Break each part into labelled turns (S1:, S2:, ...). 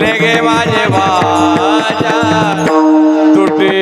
S1: लेगे माझे वाजा तुटे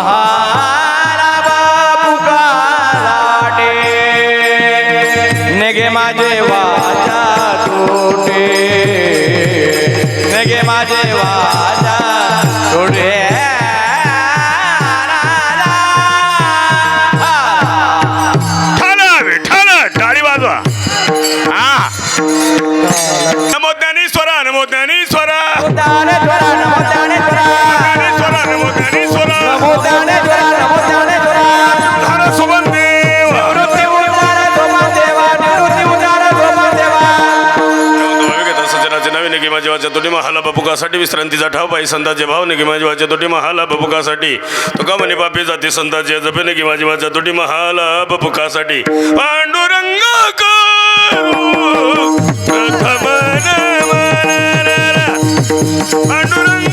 S1: महाला पुकाराटे नेगे माझे वाचा तोटे नेगे माझे वाचा तोटे
S2: टाळी वाजवा हा नमो ज्ञानेश्वरा नमो ज्ञानेश्वरा
S1: ज्ञानेश्वरा नमो ज्ञानेश्वरा
S2: ज्ञानेश्वरा नमो ज्ञानेश्वरा
S1: नमो ज्ञानेश्वरा नमो ज्ञानेश्वरा
S2: धारा सुबंदेव
S1: निवृत्ती उद्धार सोमदेवा निवृत्ती उद्धार सोमदेवा
S2: सज्जनाचे नवे निगिमा जीवाच्या तोटी महाला बपुकासाठी विश्रांतीचा ठाव पायी संताचे भाव निगिमा जीवाच्या तोटी महाला बपुकासाठी तुका म्हणे पापी जाती संताचे जपे निगिमा जीवाच्या तोटी महाला बपुकासाठी पांडुरंग करू प्रथम पांडुरंग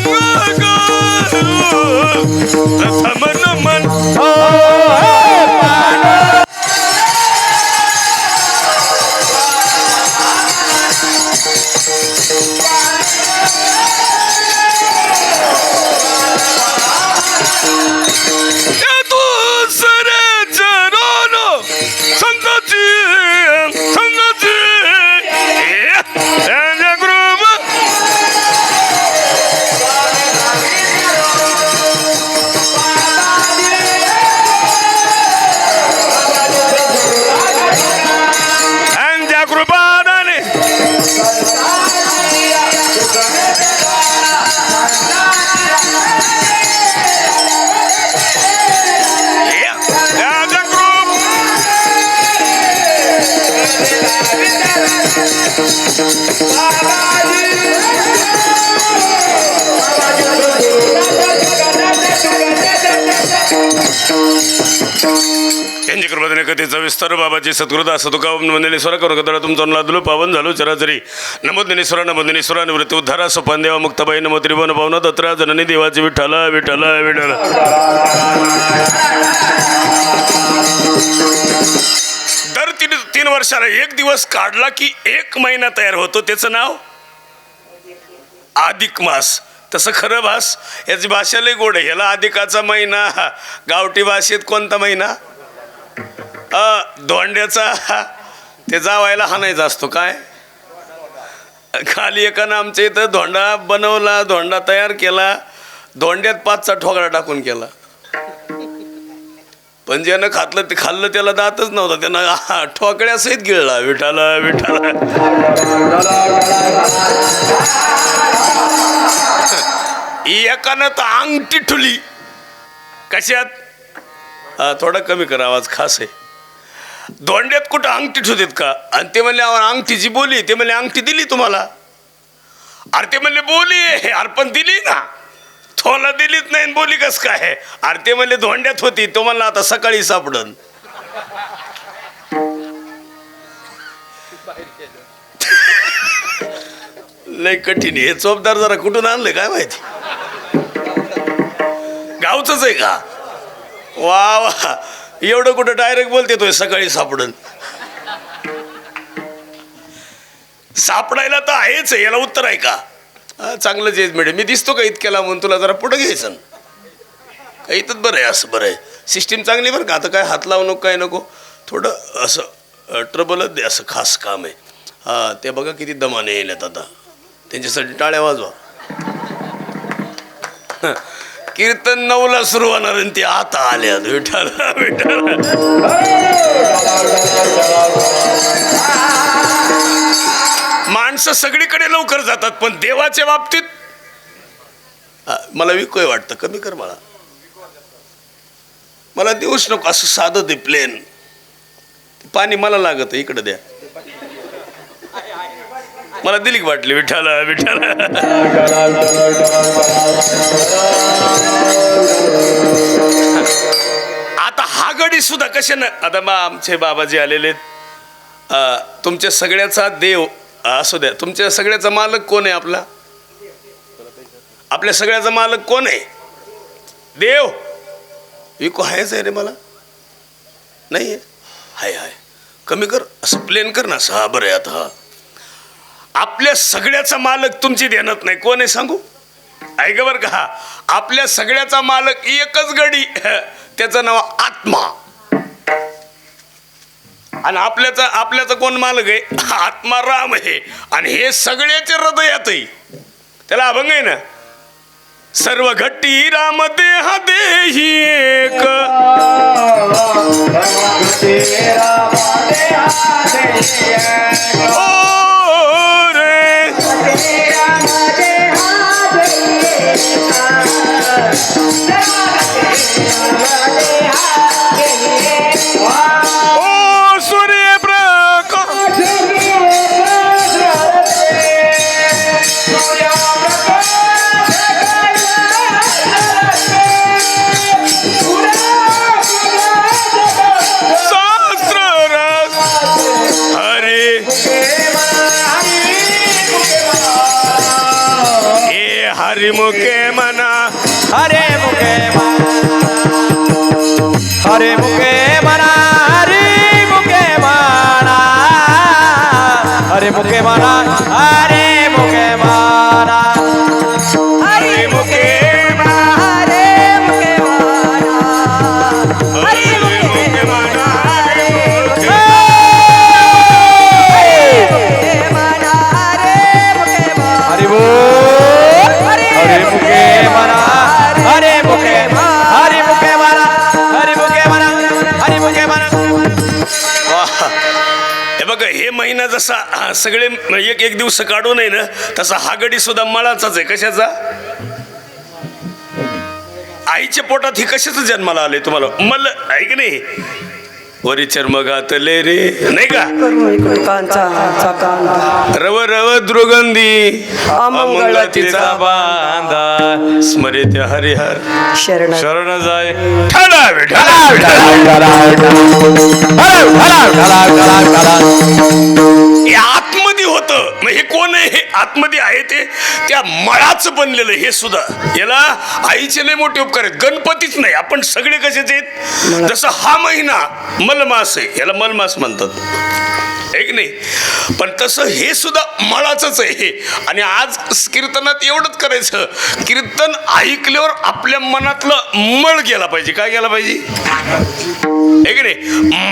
S2: करू प्रथम नमन त्यांची कृपाने कथेचा विस्तार बाबाची सद्गुरुदास तुका ज्ञानेश्वर करू कदळा तुमचा लादलो पावन झालो चराचरी नमो ज्ञानेश्वरा निवृत्ती उद्धारा सोपान देवा मुक्ताबाई नमो त्रिभुवन पावना दत्रा जननी देवाची विठ्ठला विठ्ठला विठ्ठला दर तीन वर्षाला एक दिवस काढला की एक महिना तयार होतो त्याचं नाव अधिक मास तसं खरं भास याची भाषा लय गोड आहे ह्याला अधिकाचा महिना गावठी भाषेत कोणता महिना धोंड्याचा ते जावायला हाणायचा असतो काय खाली एकानं आमच्या इथं धोंडा बनवला धोंडा तयार केला धोंड्यात 5चा ठोकळा टाकून केला पण ज्यानं खाल्लं ते खाल्लं त्याला दातच नव्हता त्यानं ठोकळ्यासहित गिळला विठाला विठाला एकानं तर अंगठी ठुली कशात थोडा कमी कर आवाज खास आहे धोंड्यात कुठं अंगठी ठेवतात का आणि ते म्हणले अंगठीची बोली ते म्हणले अंगठी दिली तुम्हाला अरे ते म्हणले बोली आहे अरे पण दिली ना थोला दिलीच नाही बोली कस काय अरे ते म्हणले धोंड्यात होती तो म्हणला आता सकाळी सापडन लय कठीण हे चोपदार जरा कुठून आणले काय माहिती गावच आहे का वा वा एवढं कुठं डायरेक्ट बोलते तो सकाळी सापडन सापडायला तर आहेच आहे याला उत्तर आहे का चांगलं जेच मिळेल मी दिसतो का इतक्याला म्हणून तुला जरा पुढं घ्यायचं काही तर बरं आहे असं बरं आहे सिस्टीम चांगली बरं का आता काय हात लावू नको काय नको थोडं असं ट्रबलच दे असं खास काम आहे हां ते बघा किती दमाने येतात आता त्यांच्यासाठी टाळ्या वाजवा कीर्तन 9ला सुरू होणार आणि ते आता आले विठाला विठाला माणसं सगळीकडे लवकर जातात पण देवाच्या बाबतीत मला विकोय वाटतं कमी कर मला देऊच नको असं साधं दे प्लेन पाणी मला लागत इकडे द्या मला दिली वाटली विठाला विठाला आता हा गडी सुद्धा कशानं आता आमचे बाबाजी आलेले तुमच्या सगळ्याचा देव असू द्या तुमच्या सगळ्याचा मालक कोण आहे आपल्या सगळ्याचा मालक कोण आहे देव विको आहेच आहे रे मला नाही आहे हाय हाय कमी कर असं प्लेन कर ना असं हा बरं आहे आता हा आपल्या सगळ्याचा मालक तुमची ध्यानात नाही कोण आहे सांगू ऐक बर का, आपल्या सगळ्याचा मालक एकच गडी, त्याचं नाव आत्मा. आणि आपल्याचा कोण मालक आहे? आत्मा राम आहे. आणि हे सगळ्याचे हृदयात आहे. त्याला अभंग आहे ना, सर्व घट्टी राम देहा देही एक. ओ रे ओ सूर्यप्रकाश हरि मुखे मना,
S1: हरे मुखे हरे मुखे मना, हरे मुखे मना, हरे मुखे मना, हरे मुखे मना, हरे मुखे मना, हरे मुखे मना, हरे मुखे मना, हरे मुखे मना, हरे मुखे हरे मुखे मना, हरे मुखे मना, हरे मुखे मना.
S2: हे बघ, हे महिना जसा सगळे एक दिवस काढू नये ना, तसा हा गडी सुद्धा मळाचाच आहे. कशाचा? आईच्या पोटात ही कशाच जन्माला आले तुम्हाला? मल ऐक नाही, वरी चर्म घातले रे, नाही का? रव रव दुर्गंधी अमंगळ तिचा बांधा, स्मरित हरिहर शरण जाय. हे आतमध्ये होतं. मग हे कोण आहे? हे आतमध्ये आहे ते त्या मळाचं बनलेलं. हे सुद्धा याला आईचे लय मोठे उपकार आहेत. गणपतीच नाही, आपण सगळे कशाचे आहेत? जसं हा महिना मलमास आहे, याला मलमास म्हणतात, एक नाही. पण तसं हे सुद्धा मळाचंच आहे हे. आणि आज कीर्तनात एवढंच करायचं, कीर्तन ऐकल्यावर आपल्या मनातलं मळ गेला पाहिजे. काय गेला पाहिजे? एक नाही,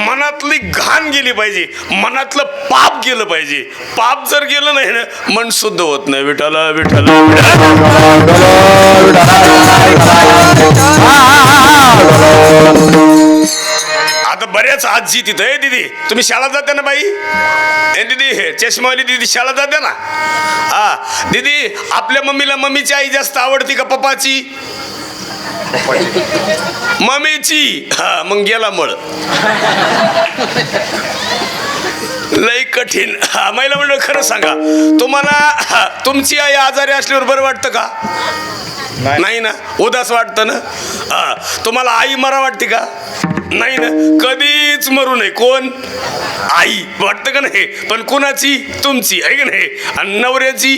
S2: मनातली घाण गेली पाहिजे, मनातलं पाप गेलं पाहिजे. पाप जर गेलं नाही ना, मन शुद्ध होत नाही. विठाला विठाला आता बऱ्याच आजी तिथं आहे. दीदी तुम्ही शाळा जाते ना बाई? दीदी हे चष्मावाली दीदी शाळा जाते ना? हा दीदी, आपल्या मम्मीला मम्मीची आई जास्त आवडती का पप्पाची? मम्मीची. हा मग गेला मळ. लय कठीण. हा महिला मंडळ, खरं सांगा, तुम्हाला तुमची आई आजारी असल्यावर बरं वाटतं का? नाही ना, उदास वाटतं ना. हा, तुम्हाला आई मरा वाटते का? नाही ना, कधीच मरू नये. कोण? आई. वाटतं का नाही? पण कुणाची? तुमची, आहे का नाही? आणि नवऱ्याची?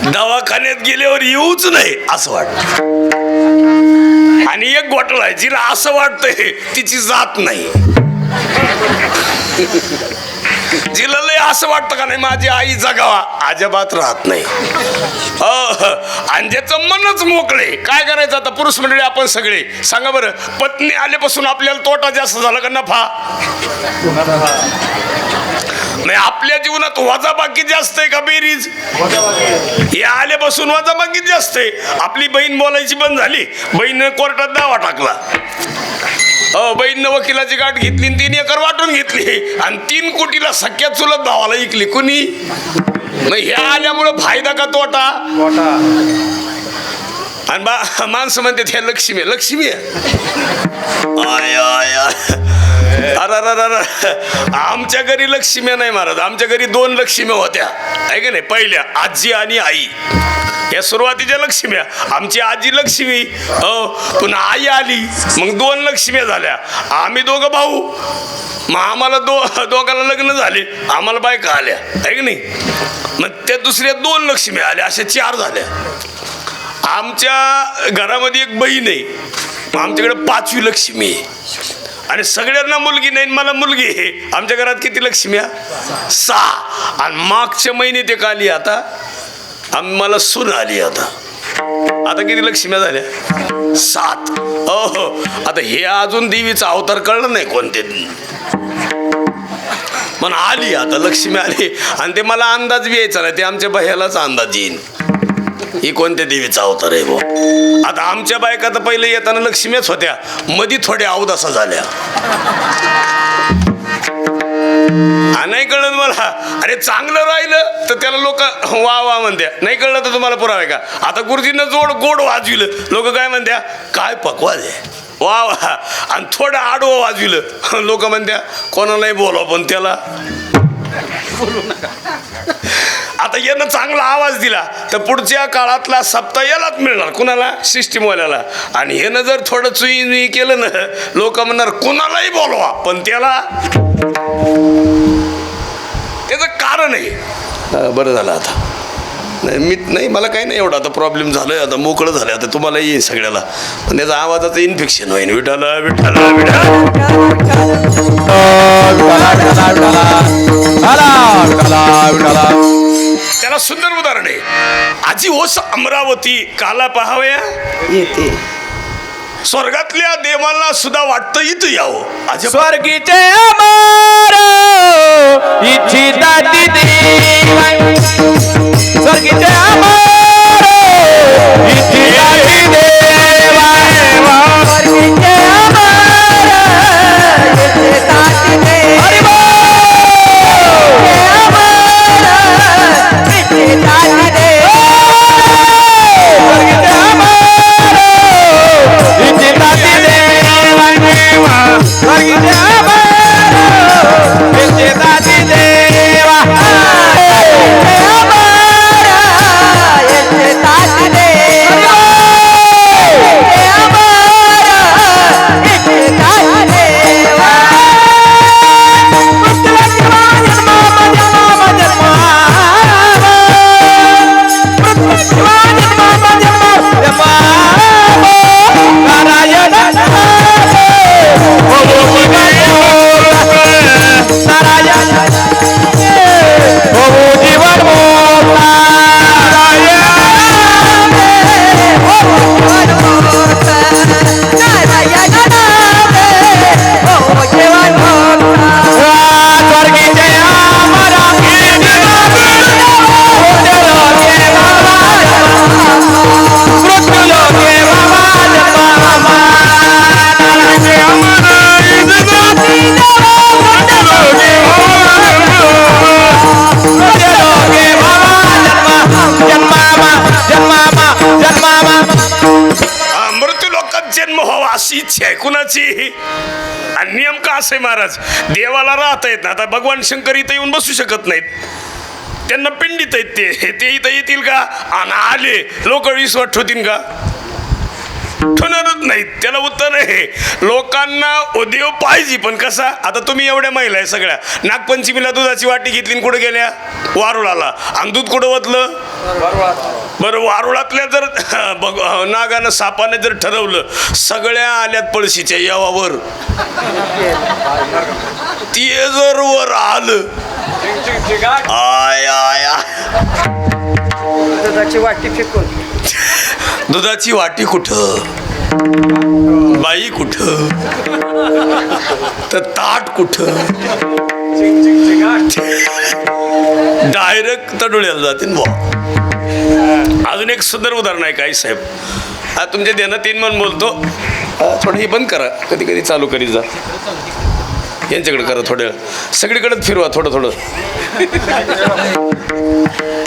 S2: दवाखान्यात गेल्यावर येऊच नाही असं वाटत. आणि एक घोटाळा आहे, जिला असं वाटतंय तिची जात नाही. जिला लय असं वाटतं का नाही माझी आई जगावा, अजिबात राहत नाही. आणि ज्याचं मनच मोकळे, काय करायचं आता? पुरुष मंडळी आपण सगळे सांगा बरं, पत्नी आल्यापासून आपल्याला तोटा जास्त झाला का नफा? नाही, आपल्या जीवनात वजाबाकी जास्त आहे का बेरीज? हे आल्यापासून वजाबाकी जास्त आहे. आपली बहीण बोलायची बंद झाली, बहीण कोर्टात दावा टाकला. बहीणनं वकिलाची गाठ घेतली, 3 एकर वाटून घेतली आणि 3 कोटीला सख्या चुलत भावाला ऐकली. कुणी? मग हे आल्यामुळं फायदा का तोटा? आणि माणसं म्हणतात ह्या लक्ष्मी लक्ष्मी आय आय अरे आमच्या घरी लक्ष्मी नाही महाराज. आमच्या घरी 2 लक्ष्मी होत्या, आहे का नाही? पहिल्या आजी आणि आई, या सुरुवातीच्या लक्ष्म्या. आमची आजी लक्ष्मी, पुन्हा आई आली, मग 2 लक्ष्म्या झाल्या. आम्ही 2 भाऊ, मग आम्हाला दोघांना लग्न झाले, आम्हाला बायका आल्या, आहे का नाही? मग त्या दुसऱ्या 2 लक्ष्मी आल्या, अशा 4 झाल्या. आमच्या घरामध्ये एक बहीण आहे, आमच्याकडे 5वी लक्ष्मी आहे. आणि सगळ्यांना मुलगी नाही मला मुलगी आहे. आमच्या घरात किती लक्ष्म्या? 6. आणि मागच्या महिन्यात एक आली, आता मला सून आली. आता किती लक्ष्म्या झाल्या? 7. हो. आता हे अजून देवीचा अवतार कळलं नाही कोणते, पण आली आता लक्ष्मी आली. आणि ते मला अंदाज बी यायचा नाही, ते आमच्या बाह्यालाच अंदाज येईन ही कोणत्या देवीचा अवतार आहे भाऊ. आता आमच्या बायका तर पहिले येताना लक्ष्मीच होत्या, मधी थोड्या अवदासा झाल्या. नाही कळलं मला. अरे चांगलं राहिलं तर त्याला लोक वा वा म्हणत्या, नाही कळलं तर तुम्हाला पुरावे का. आता गुरुजींना गोड वाजविलं, लोक काय म्हणत्या, काय पकवाज आहे, वा वा. आणि थोडं आडवं वाजविलं, लोक म्हणत्या कोणालाही बोलवा पण त्याला बोलू नका. आता यानं चांगला आवाज दिला तर पुढच्या काळातला सप्ताह यालाच मिळणार, कुणाला? सिस्टीमवाल्याला. आणि यानं जर थोडं चुई केलं ना, लोक म्हणणार कुणालाही बोलवा पण त्याला. त्याचं कारण आहे. बरं झालं आता नाही मला काही नाही एवढं आता प्रॉब्लेम झालं, आता मोकळं झालं, आता तुम्हाला येईल सगळ्याला, पण त्याचा आवाजाचं इन्फेक्शन होईल. विठाला विठाला विठाला. त्याला सुंदर उदाहरण आहे. आजी ओस अमरावती काला पहावया येते. स्वर्गातल्या देवांना सुद्धा वाटतं इथं यावं. आज
S1: स्वर्गीचे अमर इच्छिता देवा, स्वर्गीचे अमर इच्छिता देवा, स्वर्गीचे अमर इच्छिता देवा, हरि
S2: जन्म व्हावा अशी इच्छा आहे कुणाची. आणि नियम का असे महाराज, देवाला राहता येत ना. आता भगवान शंकर इथं येऊन बसू शकत नाहीत, त्यांना पिंडीत आहेत ते इथं येतील का? आणि आले लोक विश्वास ठेवतील का? ठेवणारच नाहीत. त्याला उत्तर आहे, लोकांना देव पाहिजे पण कसा. आता तुम्ही एवढ्या महिला आहे सगळ्या, नागपंचमीला दुधाची वाटी घेतली आणि कुठे गेल्या? वारुळाला. आणि दूध कुठं ओतलं? बरं, वारुळातल्या जर नागानं सापाने जर ठरवलं सगळ्या आल्यात पळशीच्या यावावर, ते जर वर आलं, आय आय
S3: दुधाची वाटी फेकून,
S2: दुधाची वाटी कुठं, बाई कुठं, तर ताट कुठं, डायरेक्ट तडोळ्याला जातील बुवा. अजून एक सुंदर उदाहरण आहे काय साहेब, हा तुमच्या ध्यानात येईन म्हणून बोलतो. थोडं हे बंद करा, कधी कधी चालू करीत जा. यांच्याकडे करा थोडं, सगळीकडेच फिरवा थोडं थोडं.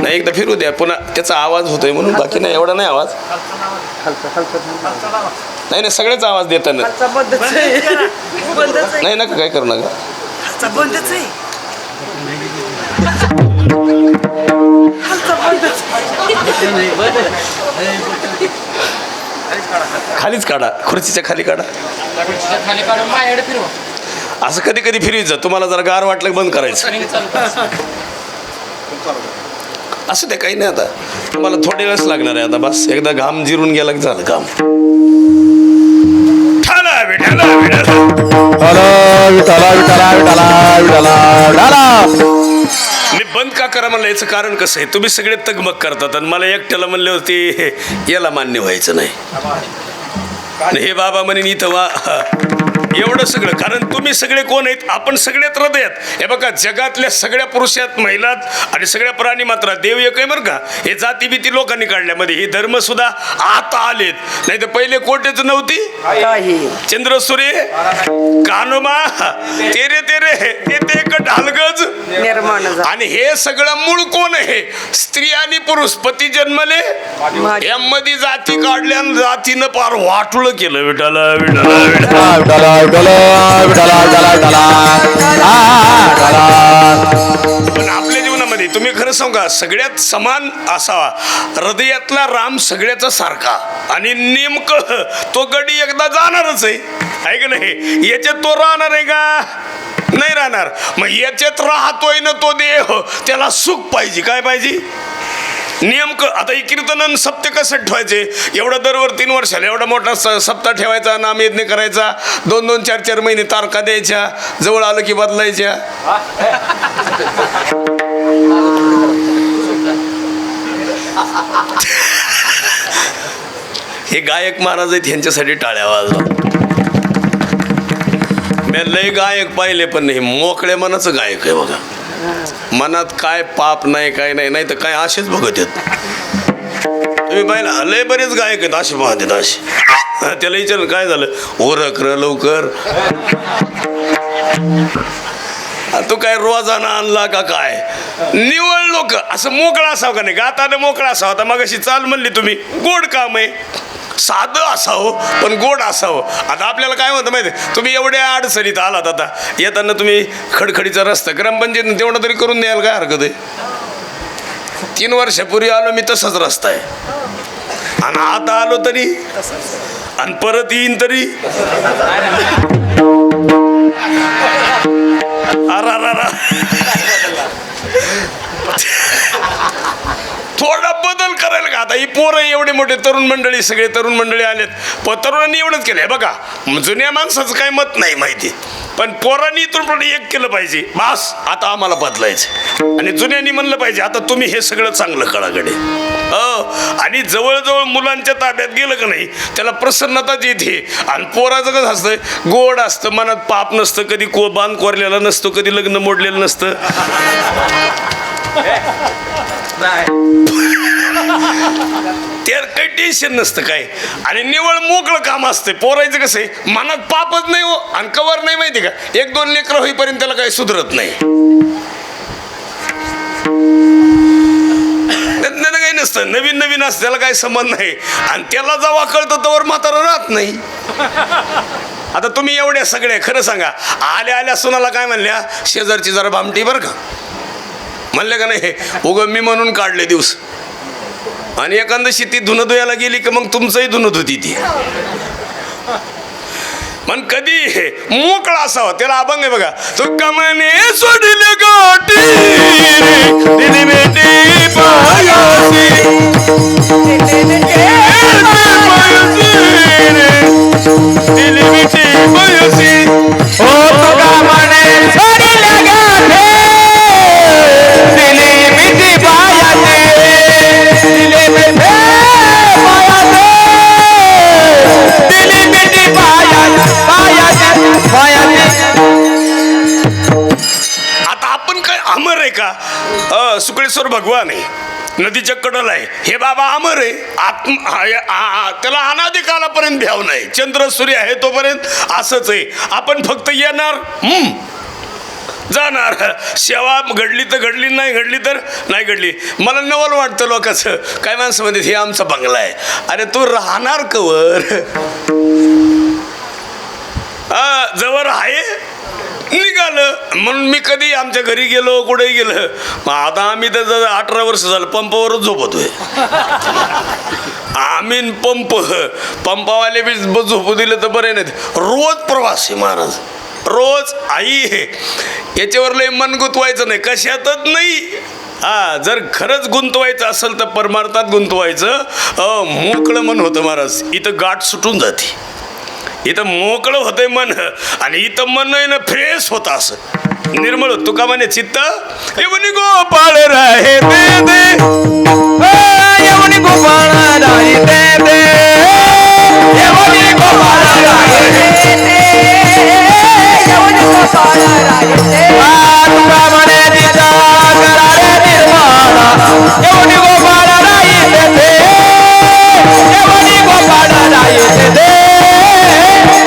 S2: नाही एकदा फिरू द्या, पुन्हा त्याचा आवाज होतोय म्हणून, बाकी नाही एवढा नाही आवाज. नाही नाही सगळेच आवाज देताना नाही नका काय करू नका. खालीच काढा, खुर्चीच्या खाली काढा. असं कधी कधी फिरवायचं. तुम्हाला जरा गार वाटलं बंद करायचं. असं ते काही नाही. आता तुम्हाला थोडे वेळच लागणार आहे. आता बस एकदा घाम जिरून गेला की झालं काम. ठाला बेठाला बेठाला
S1: विठला विठला विठला विठला विठला.
S2: मी बंद का करा म्हणलं याचं कारण कसं आहे, तुम्ही सगळे तगमग करतात आणि मला एकट्याला म्हणले होते याला मान्य व्हायचं नाही. आणि हे बाबा म्हणेन इथं वा एवढं सगळं, कारण तुम्ही सगळे कोण आहेत, आपण सगळ्यात हृदयात. हे बघा जगातल्या सगळ्या पुरुषात महिलात आणि सगळ्या प्राणी मात्र देव एक आहे बरं का. हे जाती भीती लोकांनी काढल्यामध्ये हे धर्म सुद्धा आता आलेत, नाही तर पहिले कोटेच नव्हती. चंद्र सूर्य कानोमा तेरे तेरे ते एक ढालगज
S3: निर्माण झाला.
S2: आणि हे सगळं मूळ कोण आहे, स्त्री आणि पुरुष पती जन्मले यामध्ये जाती काढल्या आणि जातीनं पार वाटुळं केलं. विठाला विठाला विठाला
S1: विठला विठला विठला विठला विठला.
S2: पण आपल्या जीवनामध्ये तुम्ही खरं सांगा सगळ्यात समान असावा, हृदयातला राम सगळ्याचा सारखा. आणि नेमकं तो गडी एकदा जाणारच आहे का नाही, याच्यात तो राहणार आहे का, नाही राहणार. मग याच्यात राहतोय ना तो देह, त्याला सुख पाहिजे. काय पाहिजे नेमकं. आता ही कीर्तन सप्ते कसं ठेवायचे, एवढं दरवर 3 वर्षाला एवढा मोठा सप्ताह ठेवायचा, नामयज्ञ करायचा, 2-2, 4-4 महिने तारखा द्यायच्या, जवळ आलं की बदलायच्या. हे गायक महाराज आहेत, ह्यांच्यासाठी टाळ्या वाजवा. मी लय गायक पाहिले पण नाही, मोकळ्या मनाचं गायक आहे बघा. मनात काय पाप नाही काय नाही, नाही तर काय असेच बघत येत. तुम्ही पाहिला लय बरेच गायक आहेत असे पाहतात असे. त्याला विचार काय झालं, ओरख र लवकर, तू काय रोजाना आणला का काय. निवळ लोक असं मोकळा असावं का नाही, गाताना मोकळा असावं. आता मग अशी चाल म्हणली तुम्ही, गोड काम आहे, साधं असावं पण गोड असावं. आता आपल्याला काय म्हणतं माहिती आहे, तुम्ही एवढ्या अडचणीत आलात, आता येताना तुम्ही खडखडीचा रस्ता ग्रामपंचायतीने तेवढं तरी करून द्यायला काय हरकत आहे. 3 वर्षापूर्वी आलो मी तसाच रस्ता आहे, आणि आता आलो तरी आणि परत येईन तरी. थोडा बदल करायला का. आता ही पोरं एवढे मोठे तरुण मंडळी, सगळे तरुण मंडळी आलेत, पण तरुणांनी एवढंच केलंय बघा. जुन्या माणसाचं काही मत नाही माहिती, पण पोरांनी इथून पुढे एक केलं पाहिजे, बस आता आम्हाला बदलायचं. आणि जुन्यांनी म्हणलं पाहिजे आता तुम्ही हे सगळं चांगलं कळाकडे. आणि जवळजवळ मुलांच्या ताब्यात गेलं का नाही त्याला प्रसन्नताच येते. आणि पोराचं कसं असतं, गोड असतं, मनात पाप नसतं, कधी बांध कोरलेला नसतो, कधी लग्न मोडलेलं नसतं. त्याला काही टेन्शन नसतं काय, आणि निवळ मोकळं काम असतं. पोरायचं कसं आहे, मनात पापच नाही हो, आणि कवर नाही माहिती का, 1-2 लेकरं होईपर्यंत त्याला काही सुधरत नाही. काही नसतं, नवीन नवीन असतं, त्याला काही संबंध नाही. आणि त्याला जेव्हा कळतं तोवर म्हातारा राहत नाही. आता तुम्ही एवढ्या सगळ्या खरं सांगा, आल्या आल्या सुनाला काय म्हणल्या, शेजारची जरा भामटी बरं का म्हणले का नाही, उगं मी म्हणून काढले दिवस. आणि एखादशी ती धुणं धुयाला गेली की मग तुमचंही धुणत होती ती. पण कधी मोकळा असावा, त्याला अभंग आहे बघा, तो कमाने सोडले गाठी दिली बेटी पायासी, दिली बेटी पायासी,
S1: ओ तो कमाने सोडले गाठी दिली बेटी पायासी, दिली बेटी पायासी, दिली बेटी पायासी पायासी.
S2: आता आपण काय अमर आहे का, शुक्लेश्वर भगवान आहे, नदीच्या कडला आहे, हे बाबा अमर आहे. त्याला अनादी कालापर्यंत भ्याव नाही, चंद्र सूर्य आहे तोपर्यंत असंच आहे. आपण फक्त येणार जाणार, सेवा घडली तर घडली, नाही घडली तर नाही घडली. मला नवल वाटतं लोकांचं, काय माणसं म्हणतात हे आमचा बंगला आहे. अरे तू राहणार कवर, जवळ आहे निघालं. म्हणून मी कधी आमच्या घरी गेलो, कुठे गेलं, मग आता आम्ही तर 18 वर्ष झालं पंपावरच झोपतोय. आम्ही पंपावाले बी झोपू दिलं तर बरे नाहीत. रोज प्रवासी महाराज, रोज. आई याच्यावर लय मन गुंतवायचं नाही, कशातच नाही. जर खरंच गुंतवायचं असेल तर परमार्थात गुंतवायचं. मोकळं मन होतं महाराज, इथं गाठ सुटून जाते. इथं मोकळं होतंय मन आणि इथं मन आहे ना फ्रेश होत असं निर्मळ होत. तुका म्हणे चित्त येऊन गोपाळ राहे दे दे,
S1: येऊन गोपाळ राहे दे दे, येऊन गोपाळ राहे दे दे, येऊन गोपाळ राहे दे. तुका म्हणे चित्त करारे निर्माण, येऊन गोपाळ राहे दे दे, येऊन गोपाळ राहे दे दे,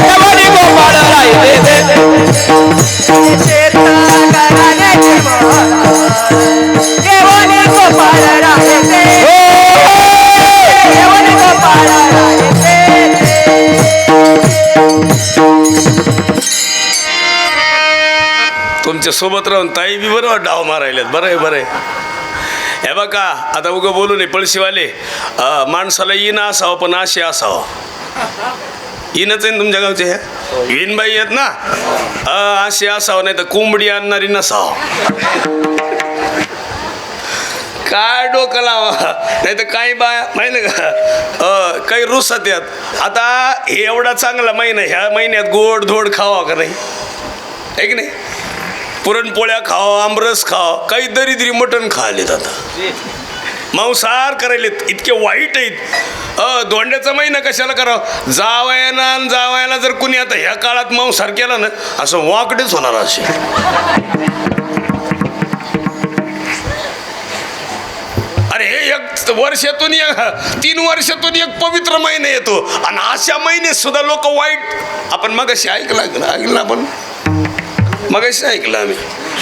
S1: येऊन गोपाळ राहे दे दे. चित्त करारे निर्माण, येऊन गोपाळ राहे दे, येऊन गोपाळ राहे दे.
S2: तुमच्या सोबत राहून ताई बी बरोबर डाव मारायल्यात. बरं आहे बरं आहे. हे बघा आता उगं बोलू नये पळशीवाले, माणसाला येणं असावं पण असे असावं. येणंच आहे ना तुमच्या गावचे ह्या विनबाई आहेत ना, असे असावं, नाही तर कोंबडी आणणारी नसावं. काय डोकं लावा, नाही तर काही बाया माहिती का काही रुसत यात. आता हे एवढा चांगला महिना, ह्या महिन्यात गोड धोड खावा का नाही, आहे की नाही? पुरणपोळ्या खाव, आमरस खाव, काही दरिद्री मटण खायलेत. आता मांसाहार करायलेत, इतके वाईट आहेत. धोंड्याचा महिना कशाला करावं? जावयाला जर कुणी आता ह्या काळात मांसाहार केला ना, असं वाकडेच होणार असे. अरे हे एक वर्षातून 3 वर्षातून एक पवित्र महिना येतो आणि अशा महिन्यात सुद्धा लोक वाईट. आपण मगाशी ऐकलं आपण मगाशी ऐकलं आम्ही.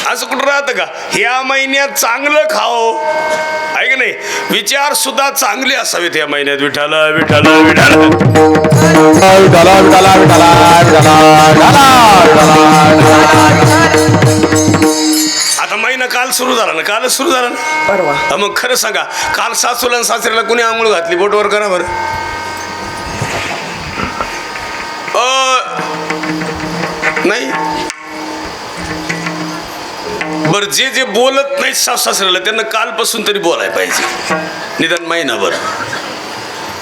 S2: असं कुठं राहतं का? ह्या महिन्यात चांगलं खाओ, ऐक नाही, विचार सुद्धा चांगले असावेत या महिन्यात. विठाला विठाला विठाला विठाला विठाला विठाला. आता महिना काल सुरू झाला ना, कालच सुरू झाला ना परवा. मग खरं सांगा, काल सासूला आणि सासऱ्याला कुणी आंघोळ घातली? बोटवर करा बरं. नाही बरं, जे जे बोलत नाहीत सासऱ्याला त्यांना कालपासून तरी बोलायला पाहिजे, निदान महिनाभर.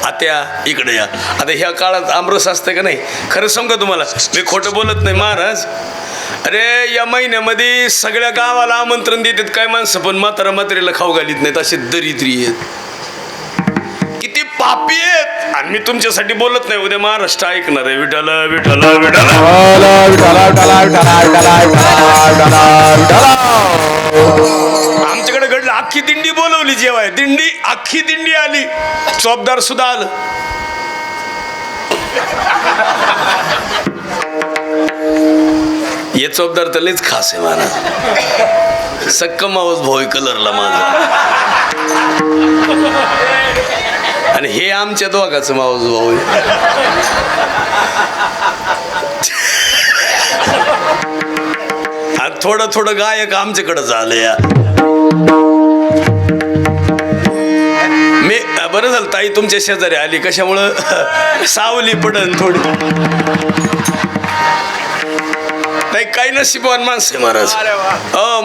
S2: आत्या इकडे या. आता ह्या काळात आमरस असतं का नाही? खरं सांगू तुम्हाला, मी खोटं बोलत नाही महाराज. अरे या महिन्यामध्ये सगळ्या गावाला आमंत्रण देतात काय माणसं, पण म्हातारा म्हातारीला खाऊ घालीत नाहीत. असे दरिद्री आहेत, किती पापी आहेत. आणि मी तुमच्यासाठी बोलत नाही, उद्या महाराष्ट्र ऐकणार आहे. विठाला विठाला विठाला. आमच्याकडे घडलं, अख्खी दिंडी बोलवली जेवाय. दिंडी अख्खी दिंडी आली, चोपदार सुद्धा आलं. हे चोपदार तर लयच खास आहे महाराज. सक्क मावस भाऊ कलरला माझा, आणि हे आमच्या दोघाचं मावस भाऊ आहे. थोडं थोडं गायक आमच्याकडे झालं या. मी बरं झालं ताई तुमच्या शेजारी आली, कशामुळं? सावली पडन थोडी. नाही काही नशिबवान माणसं आहे महाराज.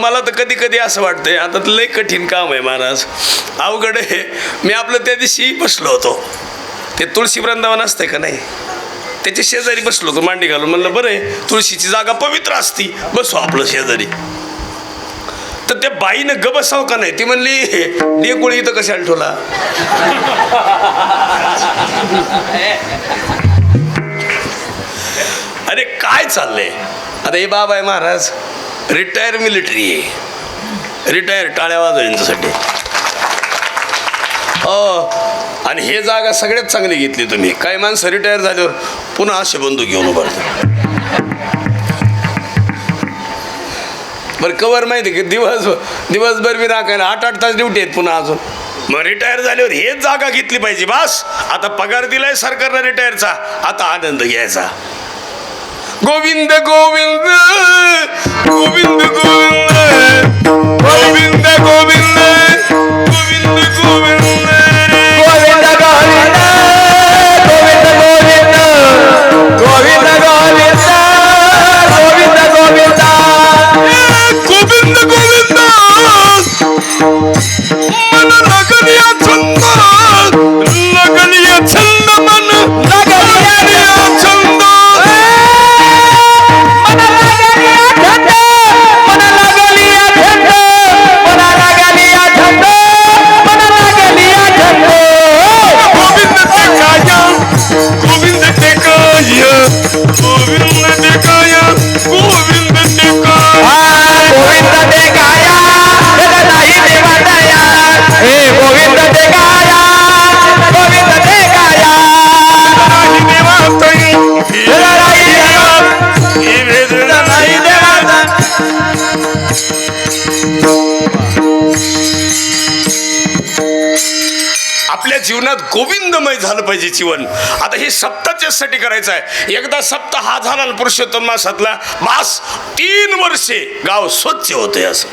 S2: मला तर कधी कधी असं वाटतंय आता लय कठीण काम आहे महाराज, अवघड आहे. मी आपलं त्या दिवशी बसलो होतो, ते तुळशी वृंदावन असतंय का नाही, त्याच्या शेजारी बसलो होतो मांडी घालून. म्हणलं बरं आहे, तुळशीची जागा पवित्र असती, बसू आपलं शेजारी. तर त्या बाईनं ग बसावं का नाही? ती म्हणली डेकुळी इथं कशाला ठेवला? अरे काय चाललंय आता? हे बाबा आहे महाराज, रिटायर मिलिटरी आहे, रिटायर टाळ्या वाजवण्यासाठी. आणि हे जागा सगळ्यात चांगली घेतली तुम्ही. काही माणसं रिटायर झाल्यावर पुन्हा असे बंदूक घेऊन उभारतात. बरं कवर माहिती की दिवसभर मी राखायला 8-8 तास ड्युटी आहेत पुन्हा अजून. मग रिटायर झाल्यावर हेच जागा घेतली पाहिजे. बस आता पगार दिलाय सरकारनं रिटायरचा, आता आनंद घ्यायचा. गोविंद गोविंद गोविंद गोविंद गोविंद गोविंद गोविंद गोविंद जीवनात गोविंदमय झालं पाहिजे जीवन. आता हे सप्ताच्यासाठी करायचं आहे. एकदा सप्ताह हा झाला ना पुरुषोत्तम मासातला, बास 3 वर्षे गाव स्वच्छ होते असं.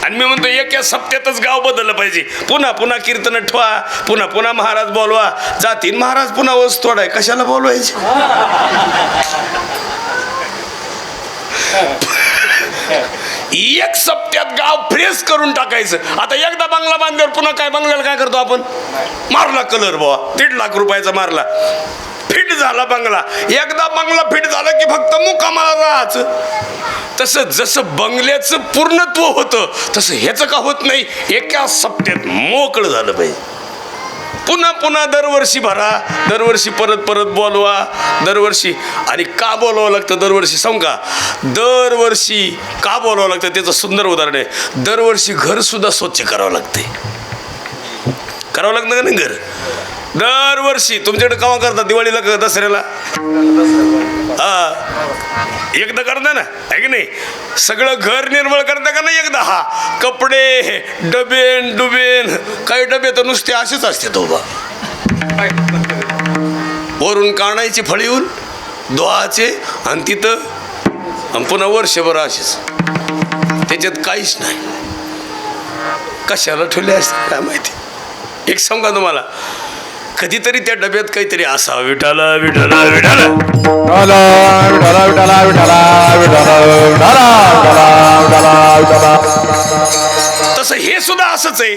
S2: आणि मी म्हणतो एका सप्त्यातच गाव बदललं पाहिजे. पुन्हा पुन्हा कीर्तन ठेवा, पुन्हा पुन्हा महाराज बोलवा. जातीन महाराज पुन्हा वस थोडाय, कशाला बोलवायचे. एक सप्त्यात गाव फ्रेश करून टाकायचं. आता एकदा बंगला बांधल्यावर पुन्हा काय, बंगल्याला काय करतो आपण, मारला कलर बुवा, 1.5 लाख रुपयाचा मारला, फिट झाला बंगला. एकदा बंगला फिट झाला की फक्त मुक्कामाला राहायचं. तसं जसं बंगल्याचं पूर्णत्व होतं तसं ह्याचं का होत नाही. एका सप्त्यात मोकळं झालं पाहिजे. पुन्हा पुन्हा दरवर्षी भरा, दरवर्षी परत परत बोलवा, दरवर्षी. आणि का बोलावं लागतं दरवर्षी सांगू का. दरवर्षी का बोलावं लागतं त्याचं सुंदर उदाहरण आहे. दरवर्षी घरसुद्धा स्वच्छ करावं लागते. करावं लागतं का नाही घर दरवर्षी. तुमच्याकडे केव्हा करतात, दिवाळीला का दसऱ्याला. एकदा करता ना, आहे की नाही. सगळं घर निर्मळ करता का नाही एकदा. हा कपडे डबेन डुबेन, काही डबे तर नुसते असेच असते. तो बा वरून काढायची फळीहून धुवाचे आणि तिथं पुन्हा वर्षभर असेच. त्याच्यात काहीच नाही. कशाला ठेवले असते काय माहिती. एक सांगा तुम्हाला, कधीतरी त्या डब्यात काहीतरी असा विठाला विठाला विठाला तसं हे सुद्धा असंच आहे.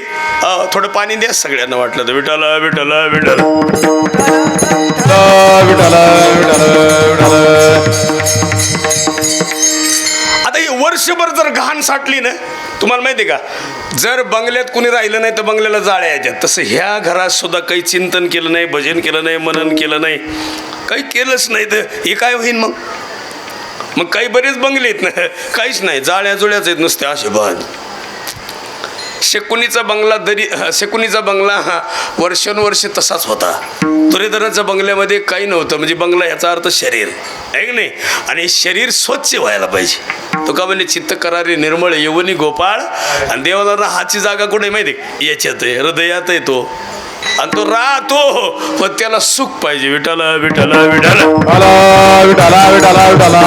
S2: थोडं पाणी द्या सगळ्यांना वाटलं तर. विठाला विठाला विठाला आता हे वर्षभर जर घाण साठली ना, तुम्हाला माहिती आहे का, जर बंगल्यात कुणी राहिलं नाही तर बंगल्याला जाळ्या यायच्यात. तसं ह्या घरात सुद्धा काही चिंतन केलं नाही, भजन केलं नाही, मनन केलं नाही, काही केलंच नाही तर हे काय होईल मग. मग काही बरेच बंगले आहेत ना, काहीच नाही, जाळ्या जुळ्याच आहेत नुसते असे बाद. शकुनीचा बंगला हा वर्षानुवर्षे तसाच होता. दुर्योधनाच्या बंगल्यामध्ये काही नव्हतं. म्हणजे बंगला याचा अर्थ शरीर आहे की नाही. आणि शरीर स्वच्छ व्हायला पाहिजे. तो का म्हणजे चित्त करारी निर्मळ यवनी गोपाळ. आणि देवाला हाची जागा कुठे माहिती, याच्यात आहे, हृदयात आहे तो. आणि तो राहतो पण त्याला सुख पाहिजे. विठाला विठाला विठाला विठाला विठाला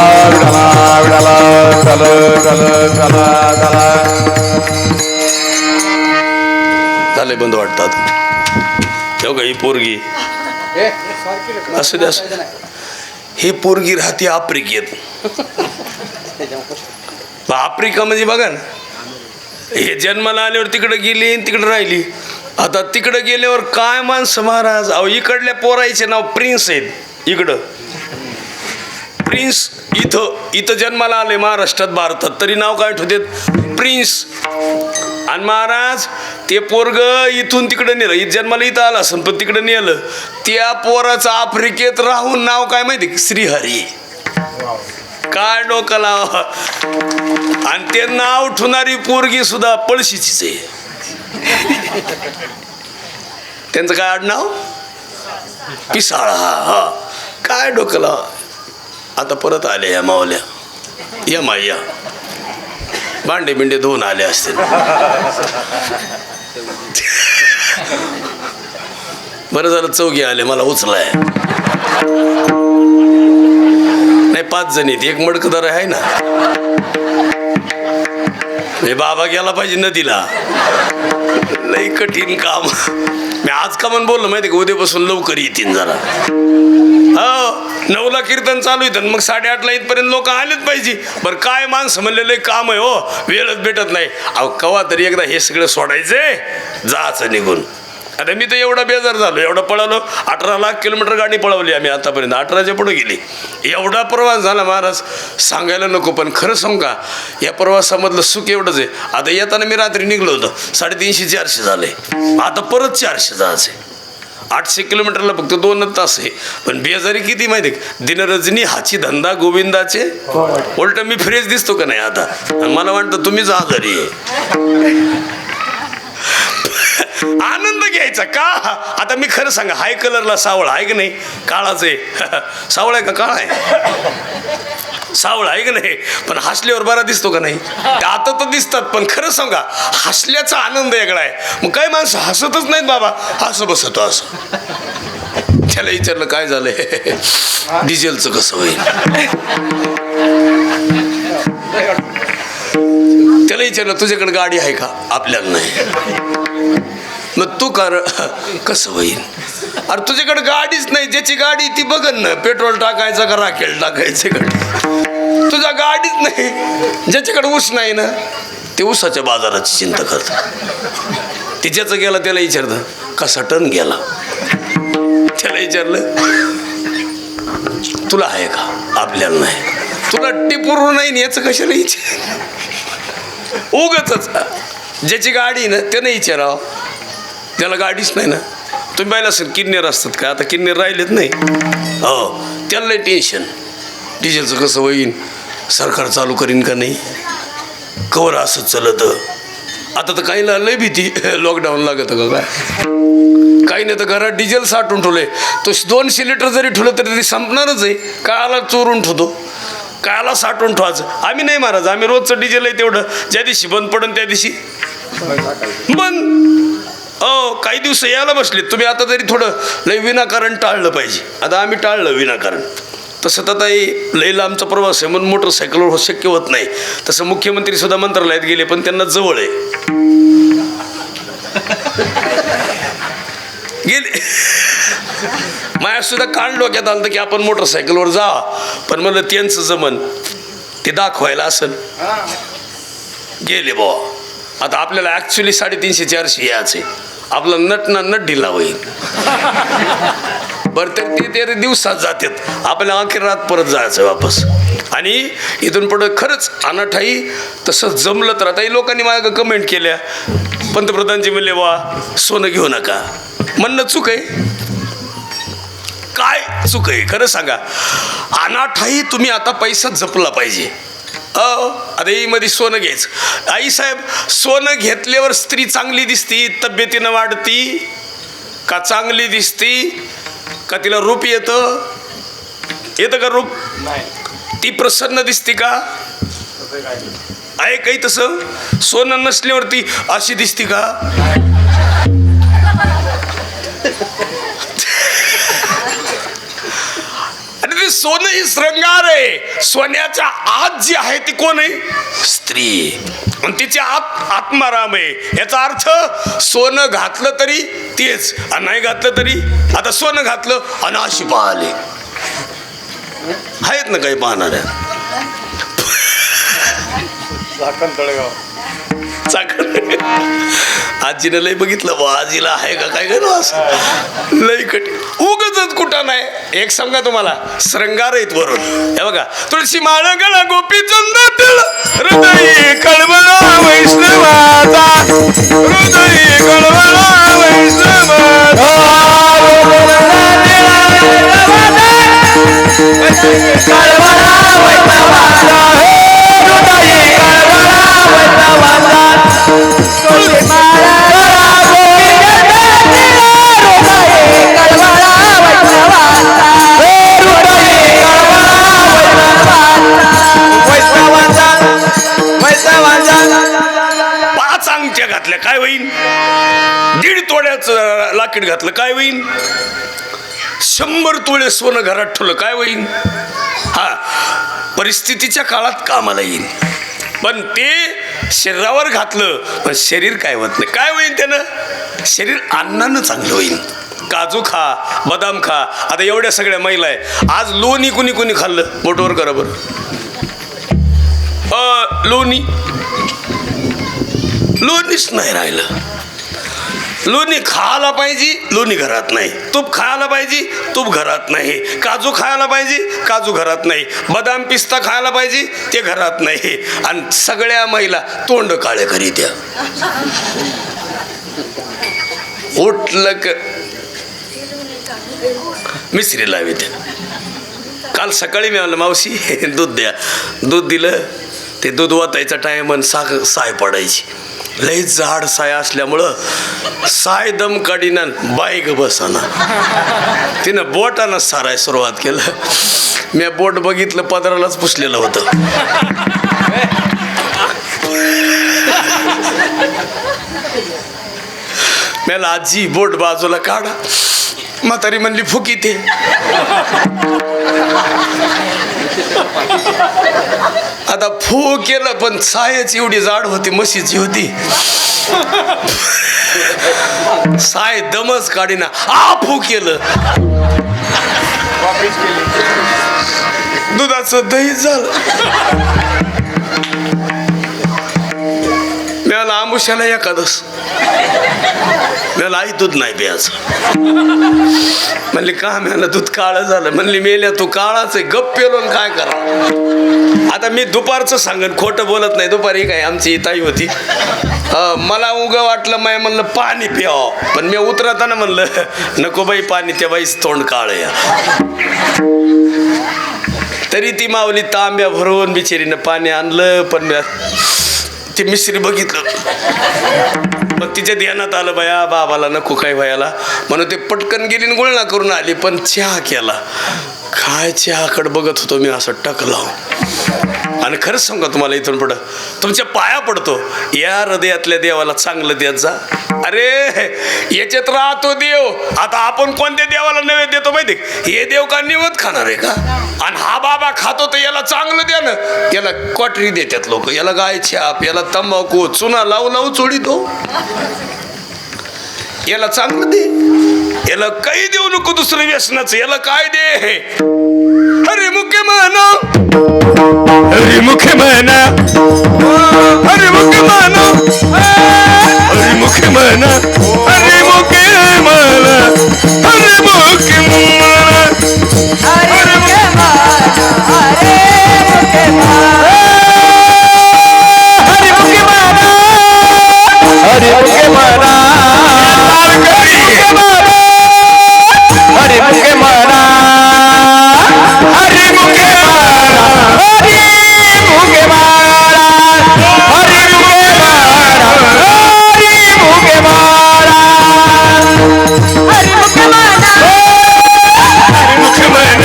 S2: झाले बंद वाटतात. तेव्हा ही पोरगी असू द्या, ही पोरगी राहते आफ्रिकेत. आफ्रिका म्हणजे बघा ना, हे जन्माला आल्यावर तिकडे गेली तिकडे राहिली. आता तिकडे गेल्यावर काय माणसं महाराज. अहो इकडल्या पोरायचे नाव प्रिन्स आहेत. इकडं प्रिन्स, इथं जन्माला आले महाराष्ट्रात भारतात तरी नाव काय ठेवतात, प्रिन्स. आणि महाराज ते पोरग इथून तिकडे नेलं, जन्माला इथं आलं असं पण तिकडे नेलं. त्या पोराचं आफ्रिकेत राहून नाव काय माहिती, श्रीहरी. काय डोकाला. आणि ते नाव ठेवणारी पोरगी सुद्धा पळशीचीच आहे. त्यांचं काय आडनाव, पिसाळा. हा काय डोकला. आता परत आले या मावल्या, या माया भांडे बिंडे धुवून आले असतील. बरं झालं चौघी आले, मला उचलाय नाही. 5 जण आहेत, एक मडकदार आहे ना. हे बाबा गेला पाहिजे नदीला. लई कठीण काम. मी आज का म्हणून बोललो माहिती का, उद्यापासून लवकर येतील जरा. हो 9ला कीर्तन चालू येतं, मग 8:30ला इथपर्यंत लोक आलेच पाहिजे. बरं काय माणसं म्हणलेलं काम आहे हो, वेळच भेटत नाही. अहो कवा तरी एकदा हे सगळं सोडायचंय, जायचं निघून. आता मी तर एवढा बेजार झालो, एवढं पळालो. 18 लाख किलोमीटर गाडी पळवली आम्ही आतापर्यंत. 18च्या पुढे गेली. एवढा प्रवास झाला महाराज सांगायला नको. पण खरं सांगू का, या प्रवासामधलं सुख एवढंच आहे. आता येताना मी रात्री निघलो होतो, 350-400 झाले. आता परत 400 जायचे. 800 किलोमीटरला फक्त 2 तास आहे. पण बेजारी किती माहिती, दिनरजनी हाची धंदा गोविंदाचे. उलट मी फ्रेश दिसतो का नाही आता. मला वाटतं तुम्हीच आजारी आहे. आनंद घ्यायचा का. आता मी खरं सांगा, हाय कलरला सावळ आहे की नाही, काळाच आहे. सावळ आहे का काळा आहे. सावळा आहे का नाही, पण हसल्यावर बरा दिसतो का नाही? ते आता तर दिसतात, पण खरं सांगा हसल्याचा आनंद वेगळा आहे. मग काही माणसं हसतच नाहीत बाबा, असं बसतो असं. त्याला विचारलं काय झालंय, डिझेलचं कसं होईल. त्याला विचारलं तुझ्याकडे गाडी आहे का, आपल्याला नाही. मग तू कसं होईल, अरे तुझ्याकडे गाडीच नाही, ज्याची गाडी ती बघन ना पेट्रोल टाकायचं का राखेल टाकायचं. तुझ्या गाडीच नाही, ज्याच्याकडे ऊस नाही ना ते ऊसाच्या बाजाराची चिंता करत. ते ज्याचं गेला त्याला विचारतं कसा टन गेला. त्याला विचारलं तुला आहे का, आपल्याला नाही. तुला टिपूर नाही याचं कशाला विचार, उगच ज्याची गाडी ना त्याने विचारावं, त्याला गाडीच नाही ना. तुम्ही पाहिलं असेल किन्नेर असतात का, आता किन्नेर राहिलेत नाही. हो, त्याला टेन्शन डिझेलचं कसं होईन, सरकार चालू करीन का नाही, कवर असं चलत. आता तर काहीला लय भीती लॉकडाऊन लागत का काय, काही नाही तर घरात डिझेल साठवून ठेवले, तो 200 लिटर जरी ठेवलं तरी ते संपणारच आहे. कायला चोरून ठेवतो, कायला साठवून ठेवायचं. आम्ही नाही महाराज, आम्ही रोजचं डिझेल आहे तेवढं, ज्या दिवशी बंद पडन त्या दिवशी बंद. काही दिवस यायला बसले तुम्ही. आता तरी थोडं लय विनाकारण टाळलं पाहिजे. आता आम्ही टाळलं विनाकारण. तसं तर लय लांबचा प्रवास आहे म्हणून मोटरसायकलवर शक्य होत नाही. तसं मुख्यमंत्री सुद्धा मंत्रालयात गेले, पण त्यांना जवळ आहे गेले. माया सुद्धा कान डोक्यात आलं की आपण मोटरसायकलवर जा, पण म्हणलं त्यांचं जमन ते दाखवायला असेल. गेले बुवा. आता आपल्याला ॲक्च्युली 350-400 यायचे, आपला नट ढिला होईल. बरं ते दिवसात जातात, आपल्याला अखेर रात परत जायचं वापस. आणि इथून पुढं खरंच अनाठाई तसं जमलं तर. आता लोकांनी माझ्या कमेंट केल्या, पंतप्रधानजी म्हणले वा सोनं घेऊ नका. म्हणणं चूक आहे, काय चूक आहे खरं सांगा. अनाठाई तुम्ही आता पैसा जपला पाहिजे. आता मध्ये सोनं घ्यायचं. आईसाहेब सोनं घेतल्यावर स्त्री चांगली दिसती, तब्येतीनं वाढती का, चांगली दिसती का, तिला रूप येतं का रूप, ती प्रसन्न दिसती का, आहे काही तसं. सोनं नसल्यावरती अशी दिसती का. आणि ते सोनं ही श्रंगार आहे. सोन्याच्या आत जी आहे ती कोण आहे, स्त्री. आणि तिच्या आत आत्माराम आहे. याचा अर्थ सोनं घातलं तरी तेच, आणि नाही घातलं तरी. आता सोनं घातलं आणि अशी पाहले आहेत ना काही पाहणाऱ्या. आजीनं लय बघितलं बा, आजीला आहे का काय काय असं लय कठी उगच कुठं नाही. एक सांगा तुम्हाला, श्रंगार आहेत वरून. हे बघा, तुळशी माळ गळा गोपी चंद हृदय कळवळा वैष्णवाचा, हृदय कळवळा वैष्णवाचा. घातल्या काय होईन, 1.5 तोळ्याचं लाकीट घातलं काय होईन, 100 तोळे सोनं घरात ठेवलं काय होईन. हा, परिस्थितीच्या काळात कामाला येईल. पण ते शरीरावर घातलं पण शरीर काय होत नाही. काय होईन त्यानं, शरीर अन्नानं चांगलं होईल. काजू खा, बदाम खा. आता एवढ्या सगळ्या महिला आहे, आज लोणी कुणी खाल्लं बोटवर करा बरं. लोणीच नाही राहिलं. लोणी खायला पाहिजे, लोणी घरात नाही. तूप खायला पाहिजे, तूप घरात नाही. काजू खायला पाहिजे, काजू घरात नाही. बदाम पिस्ता खायला पाहिजे, ते घरात नाही. आणि सगळ्या महिला तोंड काळे करीत्या. उठलं क मिसरी लावी त्या. काल सकाळी मी म्हणलं मावशी दूध द्या. दूध दिलं, ते दूध वाटायचा टाइम आणि साय पडायची. लई जाड साय असल्यामुळं साय दम काढीना बाईक बसाना. तिनं बोटानं साराय सुरुवात केलं. मी बोट बघितलं, पदरालाच पुसलेलं होतं. मला आजी बोट बाजूला काढा. म्हातारी म्हणली फुकी ते. आता फू केलं पण सायच एवढी जाड होती, म्हशीची होती. साय दमच काढीना, फू केलं. दुधाचं दही झालं. मला आमुष्याला एकादस, मला आई दूध नाही प्यायचं. म्हणली का? मला दूध काळं झालं. म्हणली मेल्या तू काळाच आहे, गप पेलो काय करा. आता मी दुपारचं सांगन, खोटं बोलत नाही. दुपारी काय आमची ताई होती, मला उगं वाटलं, माय म्हणलं पाणी प्याव, पण मी उतरताना म्हणलं नको बाई पाणी, त्या बाईच तोंड काळ या. तरी ती माऊली तांब्या भरून बिचारीनं पाणी आणलं. पण ते मिश्री बघितलं, मग तिच्या ध्यानात आलं बाया बाबाला नको काय व्हायला म्हणून ते पटकन गेली गुळणा करून आली. पण चहा केला. काय चहाकडे बघत होतो मी असं टकलाव. आणि खरंच सांगा तुम्हाला, इथून पुढं तुमच्या पाया पडतो, या हृदयातल्या देवाला चांगलं देत जा. अरे याच्यात राहतो देव. आता आपण कोणत्या देवाला नैवेद्य देतो माहिती? हे देव का निवत खाणार आहे का? आणि हा बाबा खातो तर याला चांगलं द्या ना. याला क्वाटरी देतात लोक, याला गाय छाप, याला तंबाखू चुना लावू लावू चोळीतो. याला चांगलं दे, याला काही देऊ नको दुसरं व्यसनाचं. याला काय दे? अरे मुखे म्हणा, हरी मुखे म्हणा, हरी मुखे म्हणा, हरी मुखे म्हणा, हरी मुखे म्हणा, हरी मुखे म्हणा, हरी मुखे म्हणा, हरी मुखे म्हणा, हरी मुखे म्हणा, हरी मुखे म्हणा.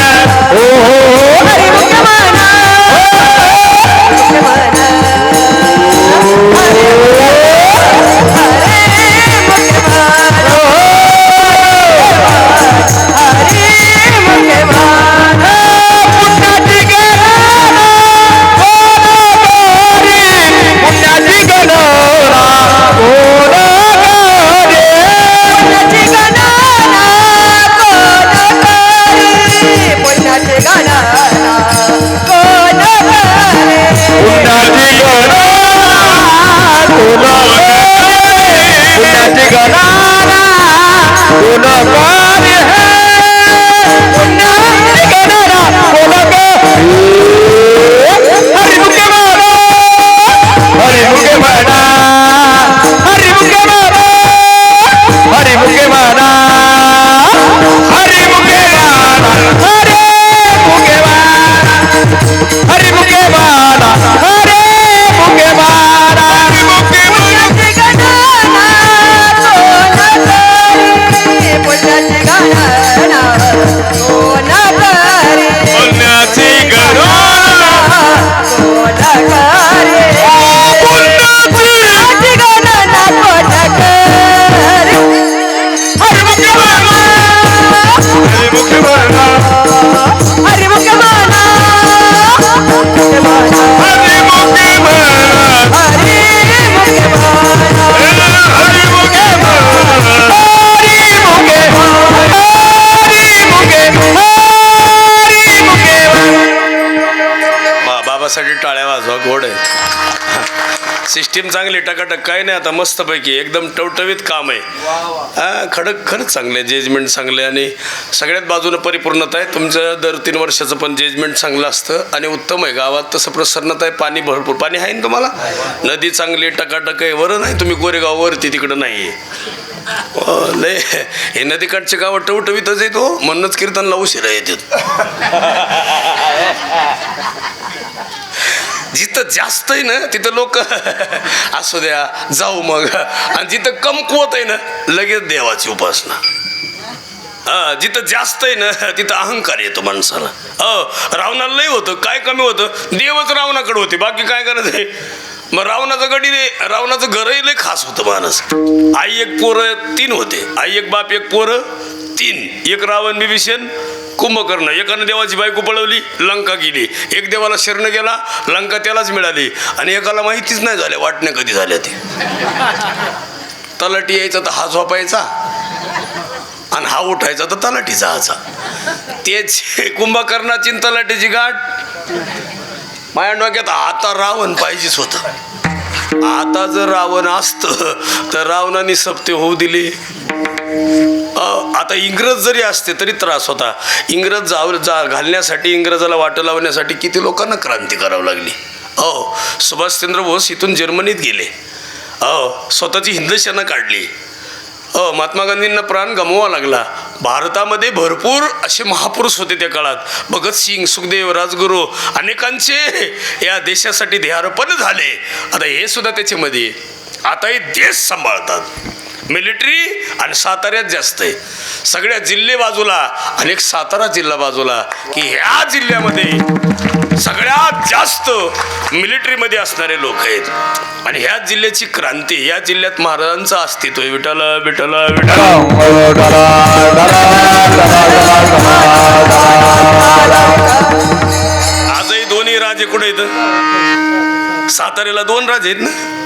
S2: टाळ्या वाजवा, गोड आहे. सिस्टीम चांगली टकाटक, काय नाही. आता मस्तपैकी एकदम टवटवीत काम आहे. खडक खरंच चांगलं आहे, जजमेंट चांगलं आहे आणि सगळ्यात बाजूनं परिपूर्णता आहे. तुमचं दर 3 वर्षाचं पण जजमेंट चांगलं असतं आणि उत्तम आहे. गावात तसं प्रसन्नता आहे, पाणी भरपूर पाणी आहे ना तुम्हाला. नदी चांगली टकाटक आहे. वरं नाही तुम्ही गोरेगाववरती तिकडं नाही आहे लय. हे नदीकाठचे गावं टवटवीतच येतो, म्हणूनच कीर्तनला उशिरा येतात. जिथं जास्त आहे ना तिथं लोक असू द्या जाऊ मग, आणि जिथं कमकुवत आहे ना लगेच देवाची उपासना. जिथं जास्त आहे ना तिथं अहंकार येतो माणसाला. रावणाला लय होतं, काय कमी होतं, देवच रावणाकडे होते, बाकी काय करत आहे. मग रावणाचं घरही लय खास होतं माणूस. आई एक पोरं 3 होते, आई एक बाप एक पोरं 3, एक रावण विभीषण कुंभकर्ण. एकानं देवाची बायको पळवली, लंका गेली. एक देवाला शरण गेला, लंका त्यालाच मिळाली. आणि एकाला माहितीच नाही झाल्या वाटण्या कधी झाल्या ते. तलाठी यायचा तर हा झोपायचा आणि हा उठायचा तर तलाठी जायचा. तेच कुंभकर्णाची तलाठीची गाठ. माझ्या डोक्यात आता रावण पाहिजेच होतं. आता जर रावण असतं तर रावणाने सप्ते होऊ दिले. आता इंग्रज जरी असते तरी त्रास होता. इंग्रज घालण्यासाठी, इंग्रजाला वाटं लावण्यासाठी किती लोकांना क्रांती करावी लागली. सुभाषचंद्र बोस इथून जर्मनीत गेले. स्वतःची हिंद सेना काढली. महात्मा गांधींना प्राण गमवावा लागला. भारतामध्ये भरपूर असे महापुरुष होते त्या काळात. भगतसिंग, सुखदेव, राजगुरू, अनेकांचे या देशासाठी ध्येयार्पण झाले. आता हे सुद्धा त्याच्यामध्ये. आता हे देश सांभाळतात. मिलिटरी आणि साताऱ्यात जास्त आहे. सगळ्या जिल्हे बाजूला आणि एक सातारा जिल्हा बाजूला, की ह्या जिल्ह्यामध्ये सगळ्यात जास्त मिलिटरीमध्ये असणारे लोक आहेत. आणि ह्या जिल्ह्याची क्रांती, या जिल्ह्यात महाराजांचं अस्तित्व आहे. विठ्ठल विठ्ठल विठ्ठल. आजही दोन्ही राजे कुठे आहेत? साताऱ्याला 2 राजे आहेत ना.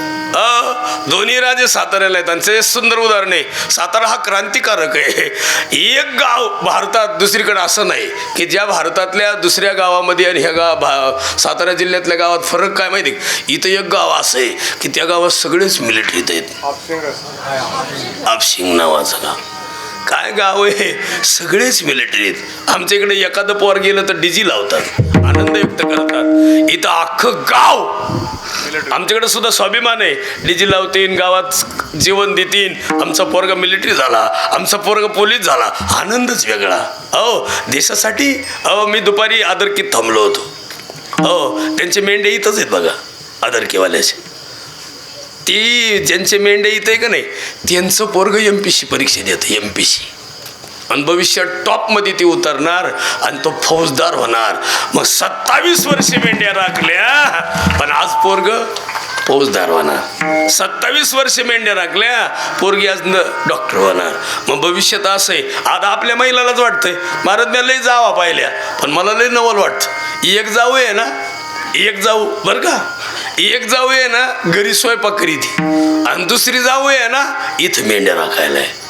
S2: दोन्ही राजे साताऱ्याला आहेत. त्यांचे सुंदर उदाहरण आहे. सातारा हा क्रांतिकारक आहे. एक गाव भारतात दुसरीकडे असं नाही की ज्या भारतातल्या दुसऱ्या गावामध्ये आणि ह्या सातारा जिल्ह्यातल्या गावात फरक काय माहिती. इथं एक गाव असं आहे की त्या गावात सगळेच मिलिटरीत आहेत. आपशिंग नावाचं गाव. काय गाव आहे, सगळेच मिलिटरीत. आमच्या इकडे एखादं पोर गेलं तर डीजी लावतात, आनंद व्यक्त करतात. इथं अख्खं गाव. आमच्याकडे सुद्धा स्वाभिमान आहे. डीजी लावतीन, गावात जेवण देतीन. आमचा पोरगा मिलिटरी झाला, आमचा पोरगा पोलीस झाला, आनंदच वेगळा. देशासाठी. मी दुपारी आदरकीत थांबलो होतो. त्यांचे मेंढे इथंच आहेत बघा, आदरकीवाल्याचे. ती ज्यांचे मेंढे इथं आहे का नाही, त्यांचं पोरगं MPC परीक्षा देतं, MPC. आणि भविष्यात टॉपमध्ये ती उतरणार आणि तो फौजदार होणार. मग 27 वर्षे मेंढ्या राखल्या, पण आज पोरग फौजदार होणार. 27 वर्षे मेंढ्या राखल्या, पोरगी आज डॉक्टर होणार. मग भविष्यात असं आहे. आता आपल्या महिलालाच वाटतंय, महाराज मी लय जावा पाहिल्या, पण मला लय नवल वाटतं. एक जाऊ आहे ना, एक जाऊ बरं का, एक जाऊ आहे ना घरी स्वयंपाक करीत, आणि दुसरी जाऊ आहे ना इथं मेंढ्या राखायला आहे.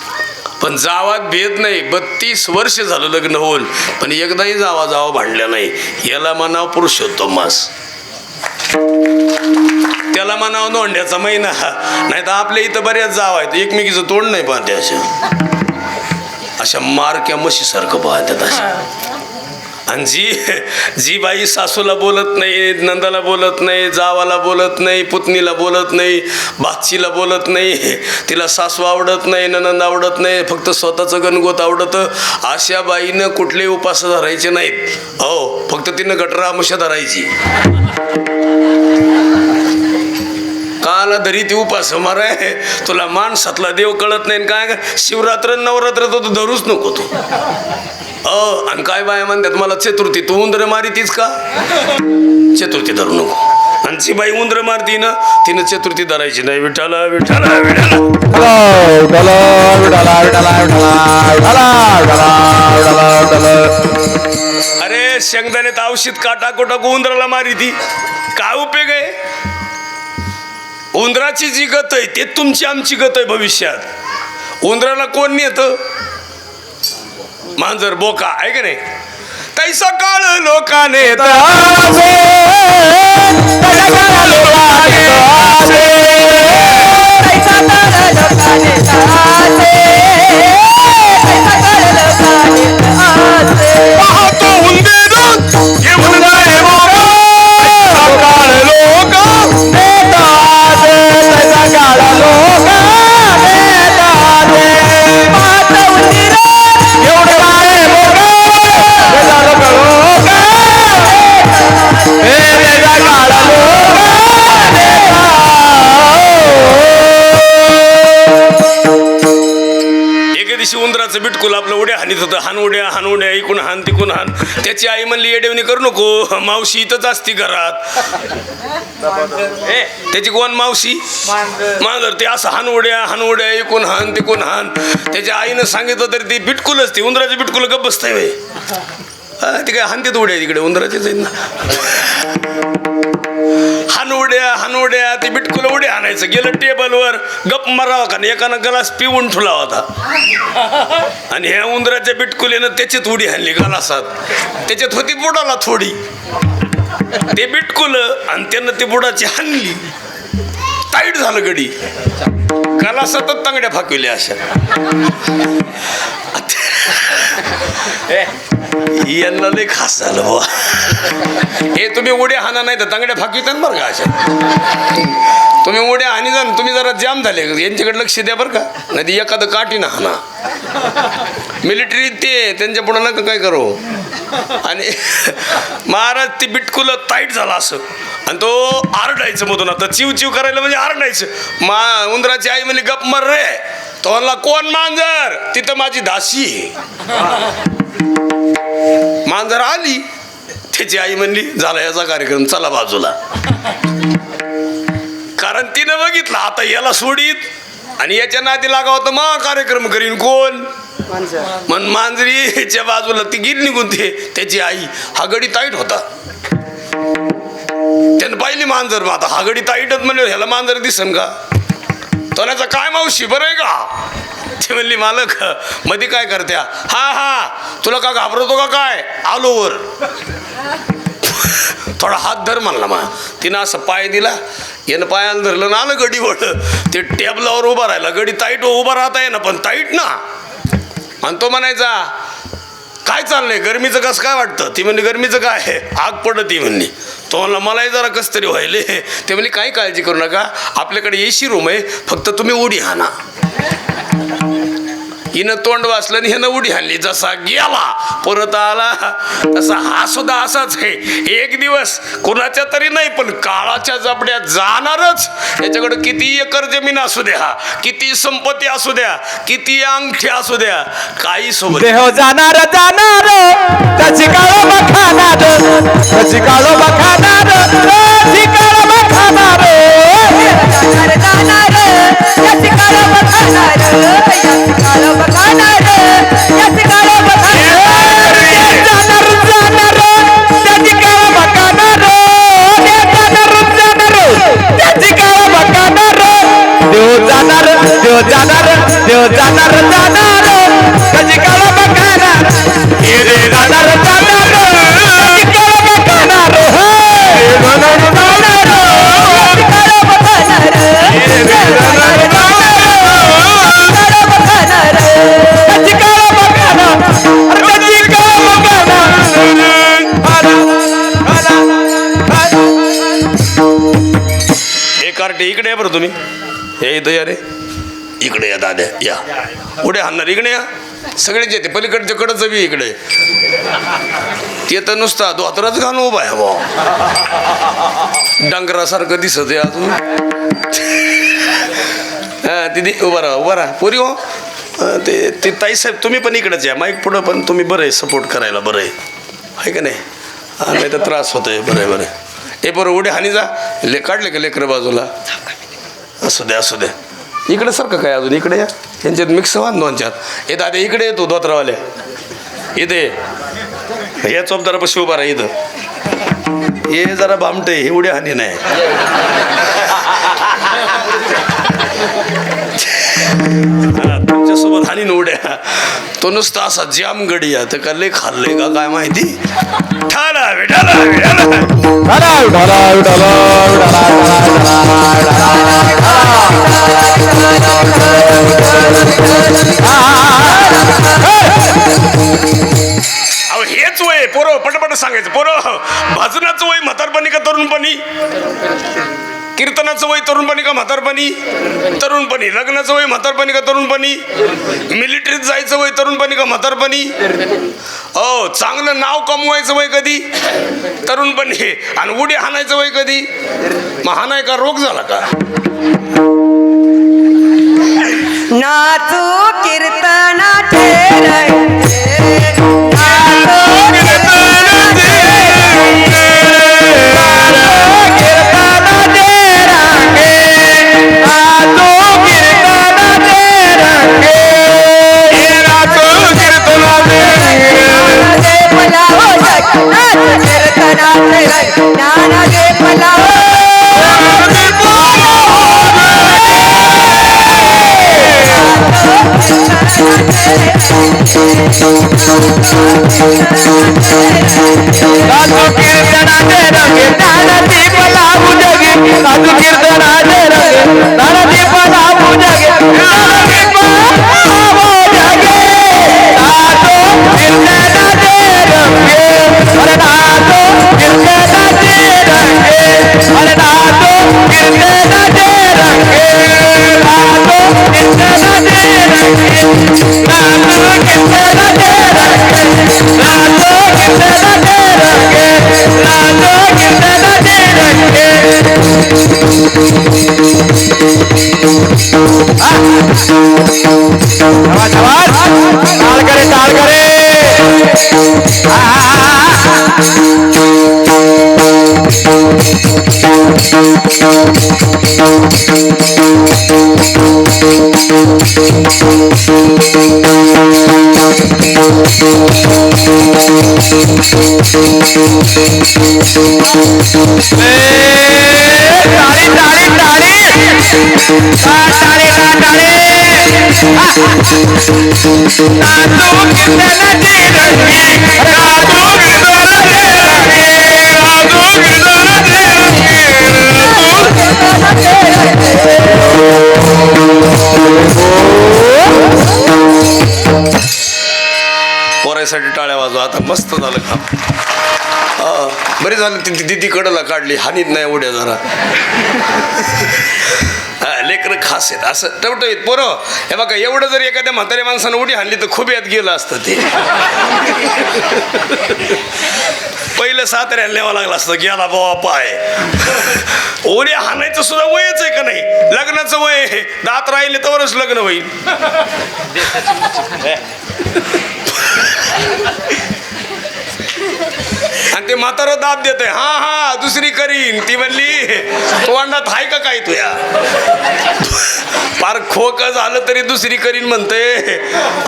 S2: पण जावात भेद नाही. 32 वर्ष झालं लग्न होऊन, पण एकदाही जावा भांडल्या नाही. याला म्हणाव पुरुषोत्तम मास, त्याला म्हणाव नोंड्याचा महिना. नाही तर आपल्या इथं बऱ्याच जावा आहेत एकमेकीचं तोंड नाही पाहते, अशा मारक्या म्हशीसारखं पाहतात अशा. आणि जी बाई सासूला बोलत नाही, नंदाला बोलत नाही, जावाला बोलत नाही, पुतणीला बोलत नाही, भाचीला बोलत नाही, तिला सासू आवडत नाही, ननंद आवडत नाही, फक्त स्वतःचं गणगोत आवडतं, अशा बाईनं कुठलेही उपास धरायचे नाहीत. फक्त तिनं गटरामुषा धरायची. काला धरी ती उपास माराय. तुला माणसातला देव कळत नाही काय. शिवरात्र नवरात्र तर तू धरूच नको तू. आणि काय बाया म्हणतात मला चतुर्थी, तू उंदरे मारी तीच का, चतुर्थी धरू नको. आणि जी बाई उंदरे मारती ना, तिनं चतुर्थी धरायची नाही. विठ्ठल विठ्ठल अरे शेंगदाण्यात औषध का टाकू टाकू उंदराला मारी ती, काय उपयोग आहे. उंदराची जी गत आहे ते तुमची आमची गत आहे भविष्यात. उंदराला कोण नेतं, मांजर बोका आहे का नाही. तैसा काळ लोकाने बिटकुल आपलं उड्या हानीत होतं, हान उड्या इकून हान तिकून हान. त्याची आई म्हणली येडेवणी करू नको, मावशी इथंच असती घरात. त्याची कोण मावशी? मांजर. ते असं हान उड्या इकून हान तिकून हान. त्याच्या आईनं सांगितलं तरी ती बिटकुलच, ती उंदराची बिटकुल गप्प बसताय वे. ती काय हानतेत उड्या तिकडे उंदराचीच आहेत ना. हानुड्या ती बिटकुल उड्या आणायचं. गेलं टेबलवर गप मारावा का नाही, एकानं गलास पिऊन ठुला होता आणि ह्या उंदराच्या बिटकुलीनं त्याच्यात उडी हाणली गलासात. त्याच्यात होती बुडाला थोडी, ते बिटकुल आणि त्यानं ती बुडाची हाणली. टाईट झालं गडी, गलासातच तांगड्या फाकविल्या अशा. यांना लय खास झालं बुवा. हे तुम्ही उड्या हाना नाही तर तांगड्या फाकवितात बरं का अशा. तुम्ही उड्या हानी जा, तुम्ही जरा जाम झाले, यांच्याकडे लक्ष द्या बरं का, नाही एखादं काठी ना हाना. मिलिटरी ते त्यांच्या पुढं नका काय करू. आणि महाराज ती बिटकुल टाईट झाला असं आणि तो आरडायचं मधून. आता चिव चिव करायला म्हणजे आरडायचं. उंदराची आई म्हणजे गप मर रे. तो म्हणला कोण मांजर? तिथं माझी दासी. मांजर आली, त्याची आई म्हणली झाला याचा कार्यक्रम, चला बाजूला. कारण तिनं बघितलं आता याला सोडीत आणि याच्या नादी लागा होतं मग कार्यक्रम करीन कोण. मन मांजरीच्या बाजूला ती गिर निघून त्याची आई. हा गडी ताईट होता, त्यानं पाहिली मांजर. मग आता हा गडी ताईटच म्हणलं ह्याला मांजर दिसन का. तोल्याचा काय मावशी बरं आहे का? ती म्हणली मालक मध्ये काय करत्या? हा तुला का घाबरतो का काय? आलो वर. थोडा हात धर म्हणला. मा तिनं असं पाय दिला, यानं पायानं धरलं ना, आलं गडी वळ. ते टेबलावर उभा राहिला. गडी ताईट उभा राहता ये ना, पण ताईट ना. आणि तो म्हणायचा काय चाललंय, गरमीचं कसं काय वाटतं? ती म्हणली गरमीचं काय, आग पडत ती म्हणली. तो म्हणला मलाही जरा कसं तरी व्हायले. ते म्हणली काही काळजी करू नका, आपल्याकडे एसी रूम आहे, फक्त तुम्ही उडी हाना. हिनं तोंड वाचलं आणि ह्यानं उडी हाणली. जसा गेला परत आला तसा हा सुद्धा असाच आहे. एक दिवस कुणाच्या तरी नाही पण काळाच्या जबड्यात जाणारच. याच्याकडे किती एकर जमीन असू द्या, किती संपत्ती असू द्या, किती अंगठी असू द्या, काही सोबत
S1: देह जाणार त्याची काळो बखाणार, त्याची काळो बखाणार, त्याची काळो बखाणार, जाणार त्याची काळो बखाणार, काळो बखाणार, त्याची काळो बखाणार, जाणार त्याची काळो बखाणार, त्याची काळो बखाणार. देव जाणार त्याची काळो बखाणार, रे जाणार त्याची काळो बखाणार, इकडे या बरं तुम्ही. हे इथं या रे, इकडे या दाद्या, या उड्या हाणणार इकडे या. सगळेच येते पलीकडच्या कडचं बी इकडे. ते तर नुसता धोतराच घालून उभा आहे बा, डांगरासारखं दिसत आहे अजून. हा दिदी उभा राहा पुरी हो. ते ताईसाहेब तुम्ही पण इकडेच या, माईक पुढं पण तुम्ही बरं आहे सपोर्ट करायला, बरं आहे का नाही. नाही तर त्रास होतोय. बरं आहे. हे बरं उड्या हानी जा. काढले का लेकरं बाजूला? असू द्या इकडे सारखं काय अजून इकडे या. यांच्यात मिक्स व्हा दोनच्यात. हे दादा इकडे येतो धोत्रावाल्या, इथे या चौपदारापाशी उभा राहा. इथं हे जरा भामटे, हे उड्या हानी नाही. तुमच्यासोबत हानी उड्या. तो नुसता असा जाम गडी या तर का लय खाल्लंय का काय माहिती. अहो हेच वय पोरं पटपट सांगायचं. पोरं भजनाचं वय म्हातारपणी का तरुणपणी? कीर्तनाचं वय तरुणपणी का म्हातारपणी? तरुणपणी. लग्नाचं वय म्हातारपणी का तरुणपणी? मिलिटरीत जायचं वय तरुणपणी का म्हातारपणी? हो. चांगलं नाव कमवायचं वय कधी? तरुणपणी. आणि उडी हाणायचं वय कधी? मग हाणाय का रोग झाला का?
S3: नाचू कीर्तनाचे रंगे नाचू कीर्तनाचे रंगे नाचू कीर्तनाचे रंगे नाचू कीर्तनाचे रंगे पलावो नाचू कीर्तनाचे रंगे नाना दे पलावो
S4: साधू कीर्तनाचे रंगे दानती पलावू जगे साधू कीर्तनाचे रंगे दानती पलावू जगे दानती पलावू जगे साधू कीर्तनाचे रंगे अरे नाचो कीर्तनाचे रंगे अरे नाचो कीर्तनाचे रंगे नाचो कीर्तनाचे रंगे नाचो कीर्तनाचे रंगे नाचो कीर्तनाचे रंगे नाचो कीर्तनाचे रंगे ताल करे
S2: पोरायसाठी टाळ्या वाजवा. आता मस्त झालं काम. बरे झालं ती दिदी कडला काढली, हानीत नाही उड्या जरा. लेकरं खास आहेत असं टवटवीत पोरं. हे बघा एवढं जर एखाद्या म्हाताऱ्या माणसानं उडी हाणली तर खुब्यात गेलं असतं ते. पहिलं साताऱ्याला न्यावं लागलं असतं, गेला बाबा पाय. उड्या हाणायचं सुद्धा वयच आहे का नाही? लग्नाचं वय आहे, दात राहिले तरच लग्न होईल. आणि ते म्हातारं दाब देत आहे, हा हा दुसरी करीन. ती म्हणली तो अंडात हाय का काय तुया? फार खोक झालं तरी दुसरी करीन म्हणते.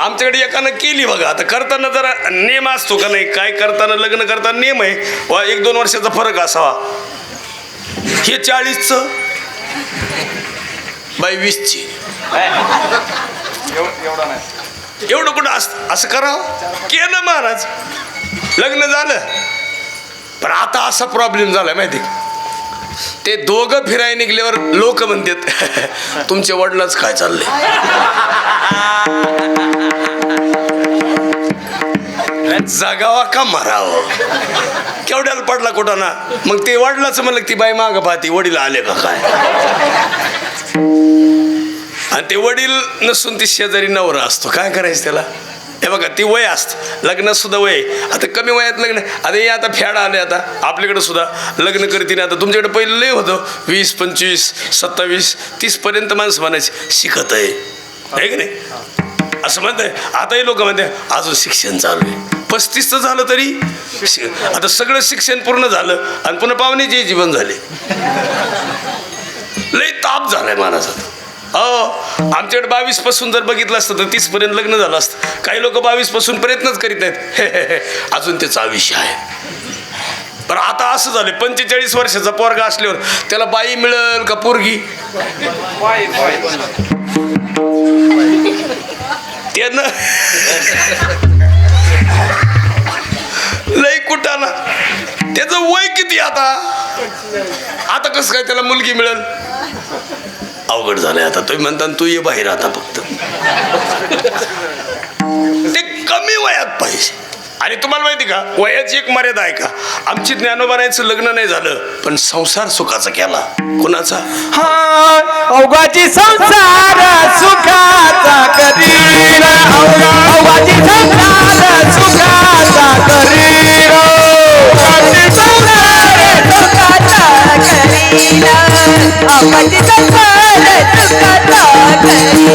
S2: आमच्याकडे एकानं केली बघा. आता करताना जरा नेम असतो का नाही? काय करताना लग्न करताना नेम आहे, 1-2 वर्षाचा फरक असावा. हे 40चं बाई 20ची. एवढं कुठं असं करावं? केलं महाराज, लग्न झालं. पण आता असा प्रॉब्लेम झालाय माहिती, ते दोघं फिरायला निघल्यावर लोक म्हणतात तुमच्या वडिलाच काय चाललंय. जगावा का मारावं? केवढ्याला पडला कुठं ना. मग ते वडिलाचं म्हणलं ती बाई मागं पाहती वडील आले का काय. आणि ते वडील नसून ती शेजारी नवरा असतो. काय करायचं त्याला? हे बघा ती वय असतं, लग्नात सुद्धा वय. आता कमी वयात लग्न, आता हे आता फॅड आले. आता आपल्याकडे सुद्धा लग्न करतील. आता तुमच्याकडे पहिलं लय होतं 20, 25, 27, 30 पर्यंत माणसं म्हणायची शिकत आहे की नाही, असं म्हणताय. आताही लोक म्हणते अजून शिक्षण चालू आहे. 35चं झालं तरी आता सगळं शिक्षण पूर्ण झालं आणि पुन्हा पाहुण्याचे जीवन झाले. लय ताप झालाय महाराजात. आमच्याकडे 22 पासून जर बघितलं असतं तर 30 पर्यंत लग्न झालं असतं. काही लोक 22 पासून प्रयत्नच करीत नाहीत. अजून त्याचा विषय आहे. पण आता असं झालं 45 वर्षाचा पोरगा असल्यावर त्याला बाई मिळेल का पोरगी? त्यानं लय कुटाला. त्याचं वय किती आता कसं काय त्याला मुलगी मिळेल? अवघड झालंय. आता तुम्ही म्हणता तू ये बाहेर. आता फक्त ते कमी वयात पाहिजे. आणि तुम्हाला माहिती का वयाची एक मर्यादा आहे का? आमची ज्ञानोबारायचं लग्न नाही झालं पण संसार सुखाचा केला. कुणाचा?
S4: अवघाची संसार सुखाचा करील. अवघाची संसार सुखाचा करील. अवघाची संसार सुखाचा करील. अवघाची संसार सुखाचा करील.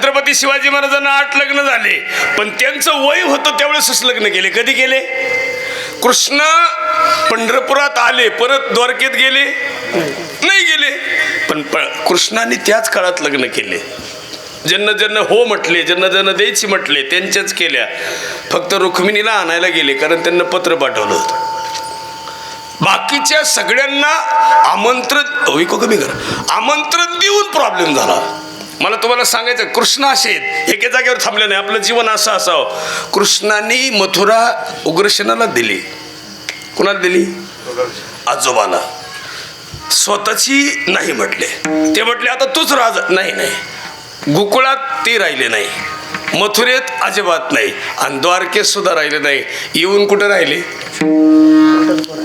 S2: छत्रपती शिवाजी महाराजांना 8 लग्न झाले, पण त्यांचं वय होतं त्यावेळेसच लग्न केले. कधी केले? कृष्ण पंढरपुरात आले, परत द्वारकेत गेले नाही गेले, पण कृष्णाने त्याच काळात लग्न केले. ज्यांना ज्यांना हो म्हटले, ज्यांना ज्यांना द्यायची म्हटले त्यांच्याच केल्या. फक्त रुक्मिणीला आणायला गेले, कारण त्यांना पत्र पाठवलं होतं. बाकीच्या सगळ्यांना आमंत्रण देऊन प्रॉब्लेम झाला. मला तुम्हाला सांगायचं, कृष्ण असे आहेत, एके जागेवर थांबले नाही. आपलं जीवन असं असावं. कृष्णांनी मथुरा उग्रसेनाला दिली. कुणाला दिली? आजोबाला. स्वतःची नाही म्हटले. ते म्हटले आता तूच राजा. नाही नाही. गोकुळात ते राहिले नाही, मथुरेत अजिबात नाही, आणि द्वारकेत सुद्धा राहिले नाही. येऊन कुठे राहिले?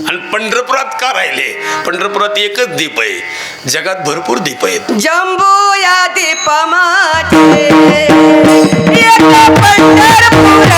S2: आणि पंढरपुरात का राहिले? पंढरपुरात एकच दीप आहे, जगात भरपूर दीप आहेत.
S3: जंबू या दीप माझे एक पंढरपूर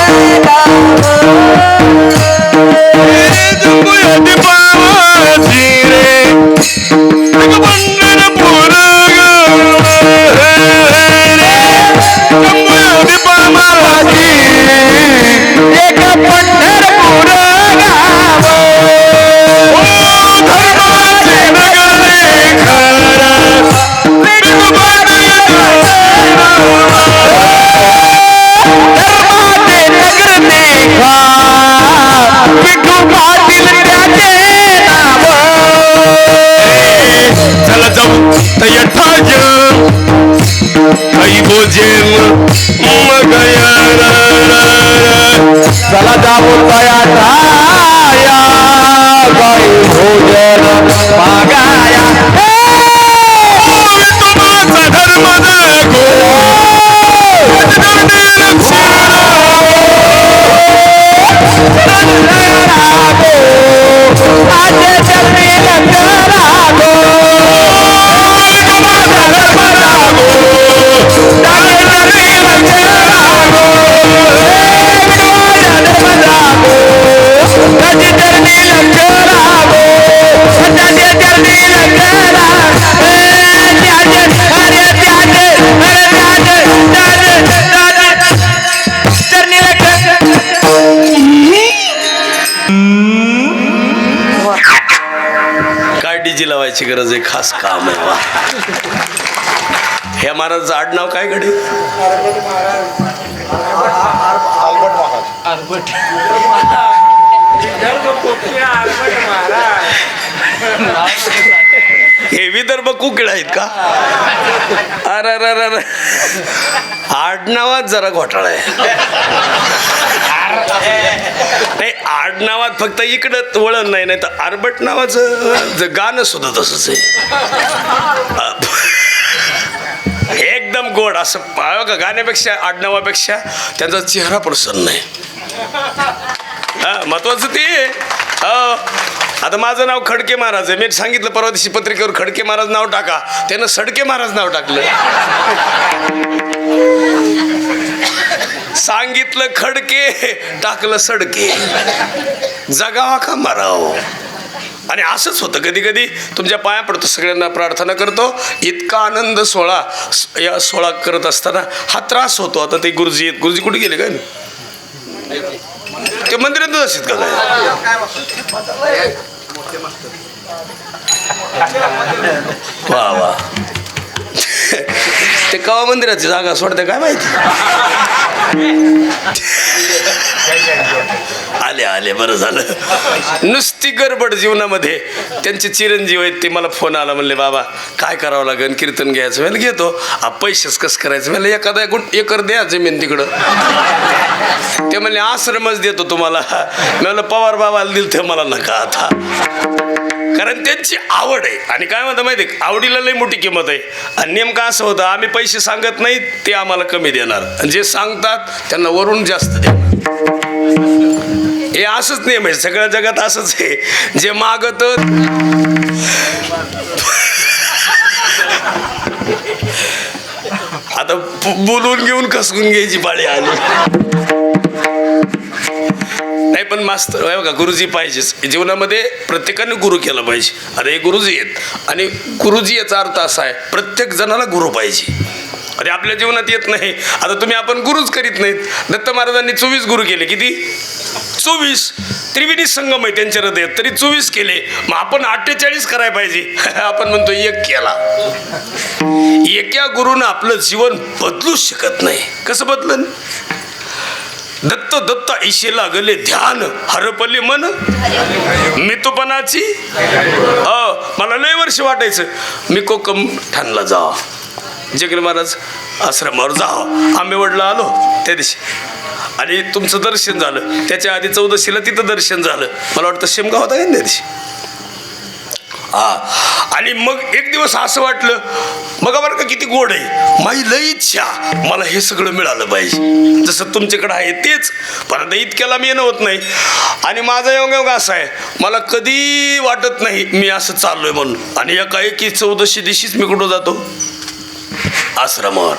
S4: चला जाऊ तया राया गाई भोजन मागाया. तुम्हाचा धर्म दाखो
S2: काय डीजी लावायची गरज आहे? खास काम आहे. वा. ह्या महाराजाचं आडनाव काय कडे? हे विदर्भ कुकिळ आहेत का? अरे अरे अरे, आडनावात जरा घोटाळा आहे. नाही, आडनावात फक्त इकडं वळण नाही, नाही तर आरबट नावाचं गाणं सुद्धा तसंच आहे. एकदम गोड असं का गाण्यापेक्षा आडनावापेक्षा त्यांचा चेहरा प्रसन्न आहे. महत्वाचं ते. आता माझं नाव खडके महाराज आहे. मी सांगितलं परवा दिवशी पत्रिकेवर खडके महाराज नाव टाका, त्यानं सडके महाराज नाव टाकलं. सांगितलं खडके, टाकलं सडके. जगावा का मराव? आणि असंच होतं कधी कधी. तुमच्या पाया पडतो, सगळ्यांना प्रार्थना करतो. इतका आनंद सोहळा या सोहळा करत असताना हा त्रास होतो. आता ते गुरुजी आहेत. गुरुजी कुठे गेले काय? ते मंदिरातच असतात का काय? वा वा. ते कवा मंदिराची जागा सोडते काय माहिती. आले आले, बरं झालं. नुसती गडबड जीवनामध्ये. त्यांचे चिरंजीव आहेत, ते मला फोन आला, म्हणले बाबा काय करावं लागेल, कीर्तन घ्यायचं. मला घेतो. पैसेच कसं करायचं? मला एखादा एकर द्या जमीन तिकडं. ते म्हणले आश्रमच देतो तुम्हाला. मला पवार बाबाला दिल ते मला नका आता. कारण त्यांची आवड आहे. आणि काय म्हणतं माहिती आहे, आवडीला लई मोठी किंमत आहे. आणि नेमकं असं होतं, आम्ही पैसे सांगत नाहीत, ते आम्हाला कमी देणार, आणि जे सांगतात त्यांना वरून जास्त देणार. हे असंच नियम आहे, सगळ्या जगात असंच आहे. जे मागत आता बोलून घेऊन कसकून घ्यायची पाळी आली. नाही पण मास्तर बघा, गुरुजी पाहिजेच जीवनामध्ये. प्रत्येकाने गुरु केला पाहिजे. आता हे गुरुजी आहेत, आणि गुरुजी याचा अर्थ असा आहे प्रत्येक जणाला गुरु पाहिजे. ते आपल्या जीवनात येत नाही. आता तुम्ही आपण गुरुच करीत नाहीत. दत्त महाराजांनी 24 गुरु केले. किती? 24. त्रिवेणी संगम आहे त्यांच्या हृदयात, तरी 24 केले. मग आपण 48 करायला पाहिजे. आपण म्हणतो 1 केला. एका गुरुनं आपलं जीवन बदलूच शकत नाही. कसं बदलन? दत्त दत्त ईशे लागले ध्यान, हरपले मन मितुपणाची. मला लय वर्ष वाटायचं मी कोकम ठाणला जावा, जगन महाराज आश्रमावर जावं. आंबेवडला आलो त्या दिवशी आणि तुमचं दर्शन झालं. त्याच्या आधी 14शीला तिथं दर्शन झालं. मला वाटतं शेमगाव होता का त्या दिवशी. आणि मग एक दिवस असं वाटलं, बघा बरं का किती गोड आहे. माझी लई इच्छा मला हे सगळं मिळालं पाहिजे जसं तुमच्याकडे आहे तेच, पण आता इतक्याला मी येणं होत नाही. आणि माझा योग असा आहे, मला कधी वाटत नाही मी असं चाललोय म्हणून. आणि एकाएकी 14शी दिवशीच मी कुठं जातो? आश्रमावर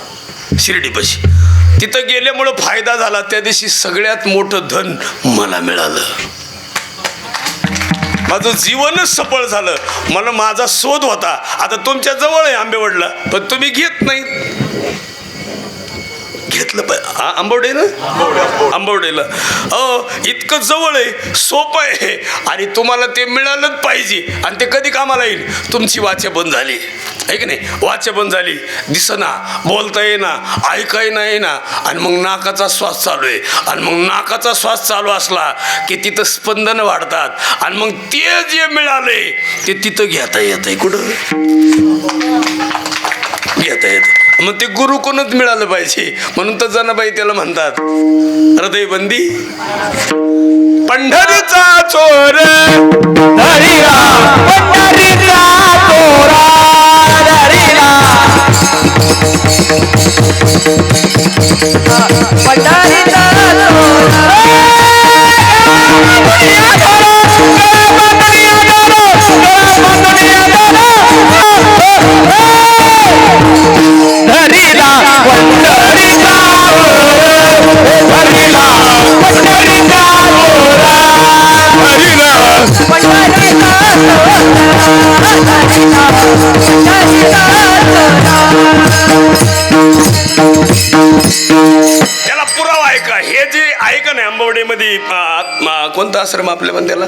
S2: शिर्डीपाशी. तिथं गेल्यामुळं फायदा झाला. त्या दिवशी सगळ्यात मोठं धन मला मिळालं. माझं जीवनच सफळ झालं. मला माझा शोध होता. आता तुमच्या जवळ आहे आंबेवडला, पण तुम्ही घेत नाही. घेतलं पाहिजे. आंबवडे ना, आंबवडेला इतकं जवळ आहे, सोपं आहे आणि तुम्हाला ते मिळालंच पाहिजे. आणि ते कधी कामाला येईल? तुमची वाचा बंद झाली आहे की नाही? वाचा बंद झाली, दिसना, बोलता येईना, ऐकायला येईना, आणि मग नाकाचा श्वास चालू आहे. आणि मग नाकाचा श्वास चालू असला की तिथं स्पंदन वाढतात. आणि मग ते जे मिळाले ते तिथं घेता येत आहे. कुठं घेता येत? मग ते गुरु कोणच मिळालं पाहिजे. म्हणून तर जनाबाई त्याला म्हणतात हृदयबंदी. पंढरीचा चोर
S4: धरिला पंढरीचा चोरा धरिला
S3: पंढरीचा
S4: धरिला पंढरीचा धरिला पंढरीचा
S2: त्याला पुरावा आहे का? हे जे आहे का नाही आंबवडेमध्ये कोणता आश्रम आपल्या म्हणत्याला?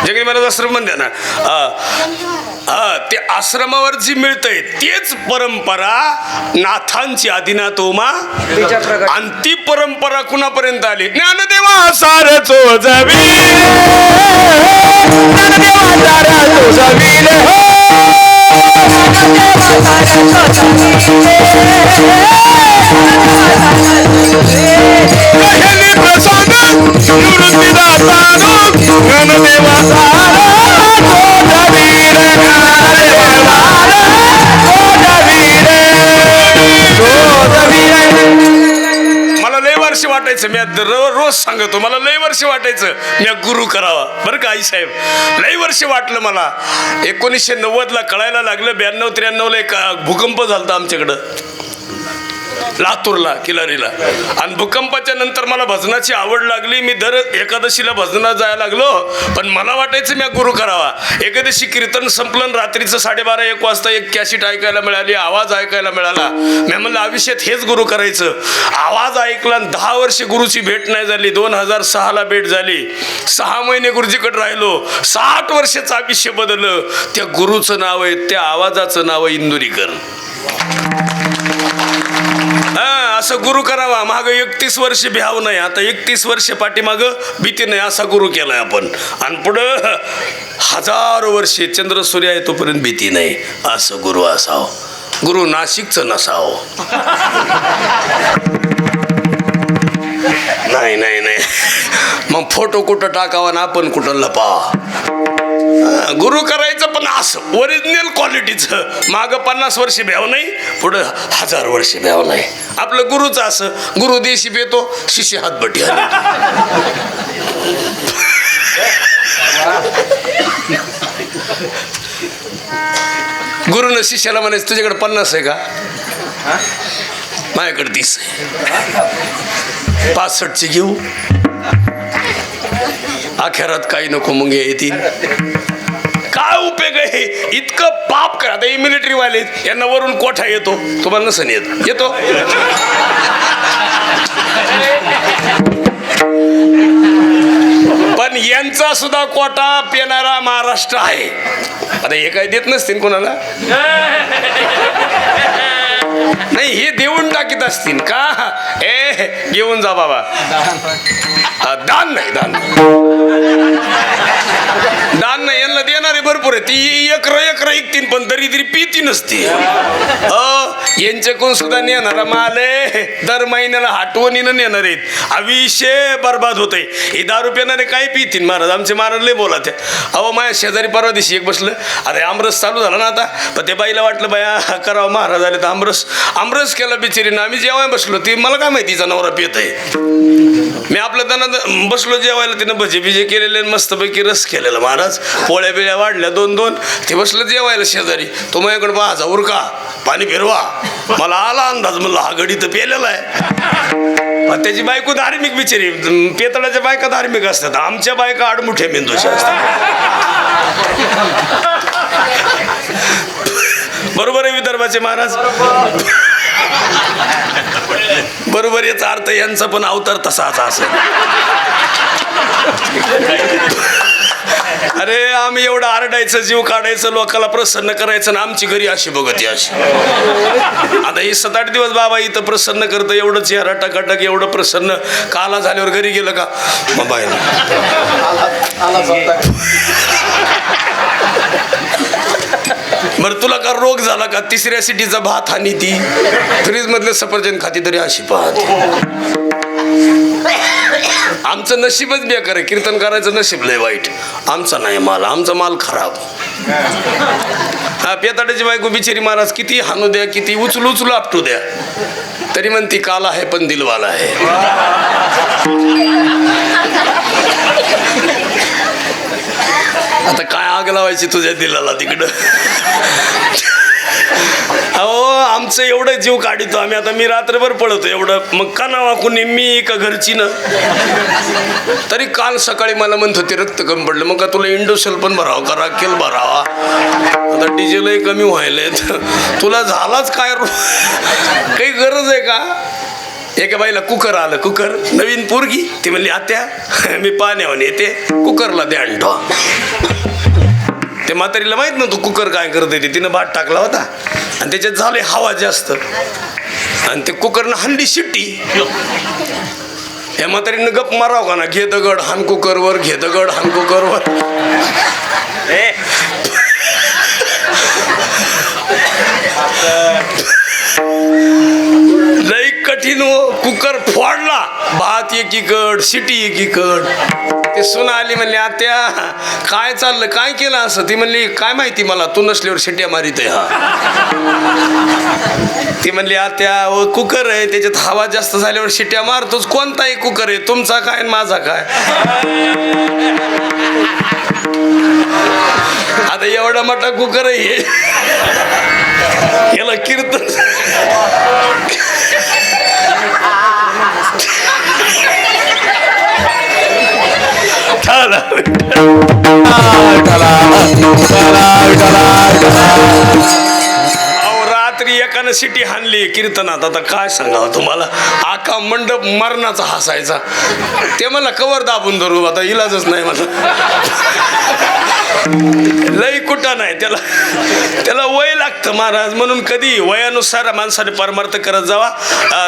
S2: जगन महाराज आश्रम म्हणते ना. ते आश्रमावर जी मिळतंय तेच परंपरा नाथांची आदिनाथ उमा. आणि ती परंपरा कुणापर्यंत आली? ज्ञानदेवा सार चोजवी,
S4: ज्ञानदेवा सारा चोजविले हो,
S2: कहेली प्रसाद निवृत्ती दातानो.
S4: ज्ञानदेवा सारा चोजविले, ज्ञानदेवा चोजविले.
S2: मला लय वर्ष वाटायचं, मी रोज सांगतो, मला लय वर्ष वाटायचं मी गुरु करावा. बरं का आई साहेब, लय वर्ष वाटलं मला. 1990ला कळायला लागलं. 92-93ला एक भूकंप झाला आमच्याकडं लातूरला, किलारीला. आणि भूकंपाच्या नंतर मला भजनाची आवड लागली. मी दर एकादशीला भजनात जायला लागलो. पण मला वाटायचं मी गुरु करावा. एकादशी कीर्तन संपलं, रात्रीचं 12:30-1 वाजता एक कॅसेट ऐकायला मिळाली, आवाज ऐकायला मिळाला. मी म्हणलं आयुष्यात हेच गुरु करायचं. आवाज ऐकला, 10 वर्ष गुरुची भेट नाही झाली. 2006ला भेट झाली. 6 महिने गुरुजीकडे राहिलो. 60 वर्षाचं आयुष्य बदललं. त्या गुरुचं नाव आहे, त्या आवाजाचं नाव आहे इंदुरीकर. असं गुरु करावा. मागं 31 वर्ष भ्याव नाही. आता 31 वर्ष पाठीमागं भीती नाही, असा गुरु केलाय आपण. आणि पुढं 1000 वर्षे चंद्र सूर्य आहे तोपर्यंत भीती नाही, असं गुरु असावं. गुरु नाशिकचं नसावं. नाही नाही नाही, मग फोटो कुठं टाकावा ना आपण कुठं लपावा. गुरु करायचं पण असं ओरिजिनल क्वालिटीचं. मागं 50 वर्ष भ्याव नाही, पुढं 1000 वर्ष भ्याव नाही. आपलं गुरुचं असं, गुरु देशी पेतो, शिष्य हातबटी आले. गुरुनं शिष्याला म्हणायचं तुझ्याकडे 50 आहे का? माझ्याकडे 30 आहे. 65ची घेऊ, अखेरात काही नको मग येतील. काय उपयोग आहे? इतकं पाप करा. आता मिलिटरी वाले यांना वरून कोठा येतो, तुम्हाला नसन येतो. पण यांचा सुद्धा कोटा पेणारा महाराष्ट्र आहे. आता हे काय देत नसतील कोणाला, नाही हे देऊन टाकीत असतील का. घेऊन जा बाबा. दान नाही यांना देणारे भरपूर आहे. ती एकर ऐकतील पण दरिद्री पिती नसती. यांच्याकडून सुद्धा नेणारा माल आहे. दर महिन्याला हटवणीनं नेणार आहेत. विषय बर्बाद होतोय. हे दारू पेणारे काय पितील महाराज. आमचे महाराज लय बोला ते. अहो माझ्या शेजारी परवा दिवशी एक बसलं. अरे आमरस चालू झाला ना आता. पण ते बाईला वाटलं बाया करावं, महाराज आले तर आमरस केला बिचारीनं. आम्ही जेवाय बसलो. ती मला काय माहिती जनावरा पित आहे. मी आपल्या त्यांना बसलो जेवायला. तिनं भजे बिजे केलेले मस्तपैकी रस केलेला महाराज. पोळ्या बिळ्या वाढल्या 2-2. ते बसलं जेवायला शेजारी. तो माझ्याकडे माझा उरका पाणी फिरवा. मला आला अंदाज, म्हणलं हा गडी तर पेलेला आहे. पण त्याची बायको धार्मिक बिचारी. पेतळाच्या बायका धार्मिक असतात. आमच्या बायका आडमुठ्या मेंदूच्या असतात. बरोबर आहे विदर्भाचे महाराज. बरोबर. याचा अर्थ यांचा पण अवतार तसाच असेल. अरे आम्ही एवढं आरडायचं, जीव काढायचं, लोकांना प्रसन्न करायचं, ना आमची घरी अशी बघत अशी. आता हे 7-8 दिवस बाबा इथं प्रसन्न करतं. एवढं चेहरा टकाटक, एवढं प्रसन्न. काला झाल्यावर घरी गेलं का मग बाहेर बरं तुला का रोग झाला का. 3ऱ्या सिटीचा भात हानी ती. फ्रीज मधले सफरचंद खाती तरी अशी पाहत. आमचं नशीबच बेकार आहे. कीर्तन करायचं नशीब लय वाईट. आमचा नाही माल, आमचा माल खराब. हा पेताड्याची बायको बिचारी महाराज किती हाणू द्या, किती उचलू आपटू द्या, तरी म्हणती काला आहे पण दिलवाला आहे. आता काय आग लावायची तुझ्या दिलाला तिकडं. अहो आमचं एवढं जीव काढितो आम्ही. आता मी रात्रभर पळतो एवढं. मग का नावा कुणी, मी का घरची ना. तरी काल सकाळी मला म्हणत होते रक्त कमी पडलं. मग का तुला इंडोसेल पण भरावं का, राखेल भरावा. आता डिझेलही कमी व्हायले. तुला झालाच काय, काही गरज आहे का. एका बाईला कुकर आलं. कुकर नवीन पोरगी. ती म्हणली आत्या मी पाण्यावर येते, कुकरला द्या आणतो. ते म्हातारीला माहित नव्हतं कुकर काय करत ते. तिनं भात टाकला होता आणि त्याच्यात झाले हवा जास्त आणि ते कुकरनं हंडी शिट्टी. या म्हातारीनं गप माराव का ना. घे दगड हान कुकरवर, घे दगड हान कुकरवर. लई कठीण हो. कुकर फोडला, भात एकीकड, शिटी एकीकड. ते सुना आली म्हणली आत्या काय चाललं, काय केलं असं. ती म्हणली काय माहिती मला, तू नसल्यावर शिट्या मारित आहे हा. ती म्हणली आत्या ओ कुकर आहे, त्याच्यात हवा जास्त झाल्यावर शिट्या मारतोच. कोणताही कुकर आहे, तुमचा काय माझा काय. आता एवढा मोठा कुकर आहे, याला कीर्तन रात्री एकानं शिटी हाणली कीर्तनात. आता काय सांगावं तुम्हाला, आका मंडप मरणाचा हसायचा. ते मला कवर दाबून धरू, आता इलाजच नाही मला. लई कुठं नाही त्याला वय लागतं महाराज. म्हणून कधी वयानुसार माणसाने परमार्थ करत जावा.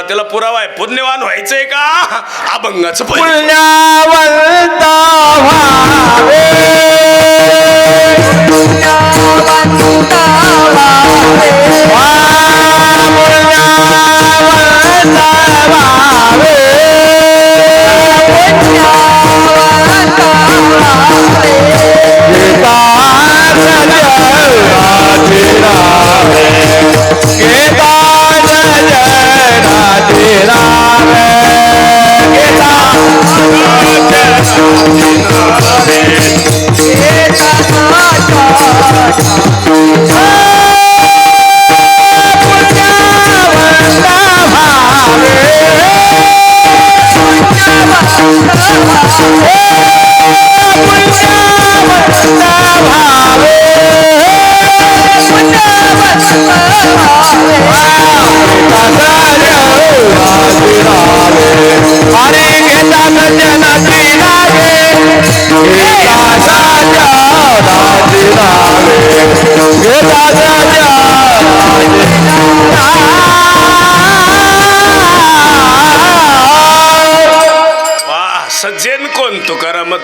S2: त्याला पुरावा आहे. पुण्यवान व्हायचंय का अभंगाचं
S4: पुण्यवंत व्हावे, पुण्यवंत व्हावे, पुण्यवंत व्हावे, पुण्यवंत व्हावे.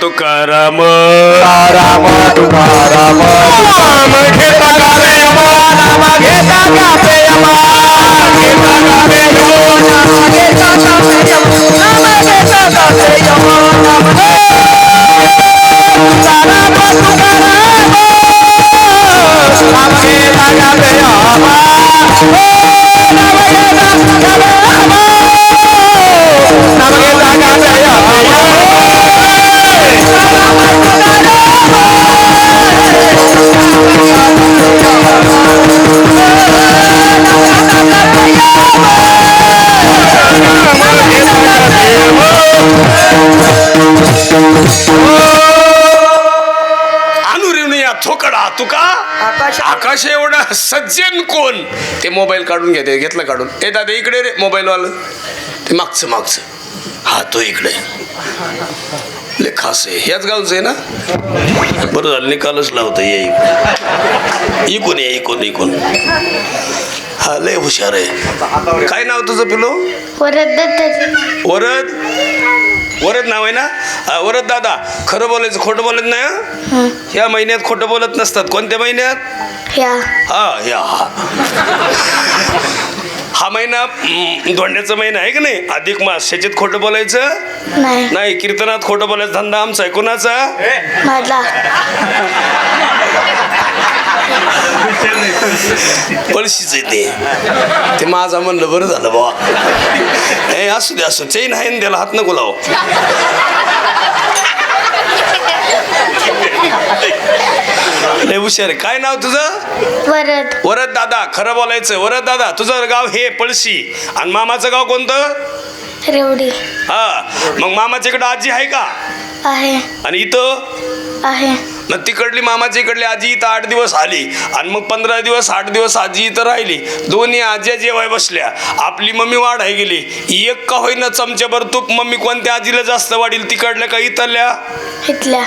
S2: तुकाराम
S4: राम तुकाराम नाम घेता गावे यमा नाम घेता गावे यमा घेता गावे यमा नाम घेता गावे यमा नाम घेता गावे यमा नाम तुकाराम तुकाराम नाम घेता गावे यमा नाम घेता गावे
S2: अनुरेणुया थोकडा तुका
S3: आकाश
S2: आकाश एवढा सज्जन कोण ते मोबाईल काढून घेते घेतलं काढून ए दादा इकडे रे मोबाईलवालं ते मागचं हा तो इकडे ले खास आहे ह्याच गावचं आहे ना बरं झालं निकालच लावतं ये इकून ये इकून हा लय हुशार आहे काय नाव तुझं पिलो वरद वरद नाव आहे ना वरद दादा खरं बोलायचं खोटं बोलत नाही हं? ह्या महिन्यात खोटं बोलत नसतात कोणत्या महिन्यात हा महिना धोंड्याचा महिना आहे की नाही अधिक मास ह्याच्यात खोटं बोलायचं नाही कीर्तनात खोटं बोलायचं धंदा आमचा आहे कोणाचा पळशीच आहे ते माझा म्हणलं बरं झालं बा ए असू दे असू चैन आहे ना त्याला हात नको लाव लय हुशार आहे काय नाव तुझं वरद दादा खरं बोलायचं वरद दादा तुझं गाव हे पळशी आणि मामाचं गाव कोणतं
S5: रेवडी
S2: हा मग मामाच्या इकडं आजी आहे का
S5: आहे
S2: आणि इथं
S5: आहे
S2: मग तिकडली मामाच्या इकडली आजी इथं 8 दिवस आली आणि मग 15 दिवस 8 दिवस आजी इथं राहिली दोन्ही आज्या जेवाय बसल्या आपली मम्मी वाढाय गेली एक का होईना चमच्याभर तूप मम्मी कोणत्या आजीला जास्त वाढील तिकडल्या का इथल्या
S5: इथल्या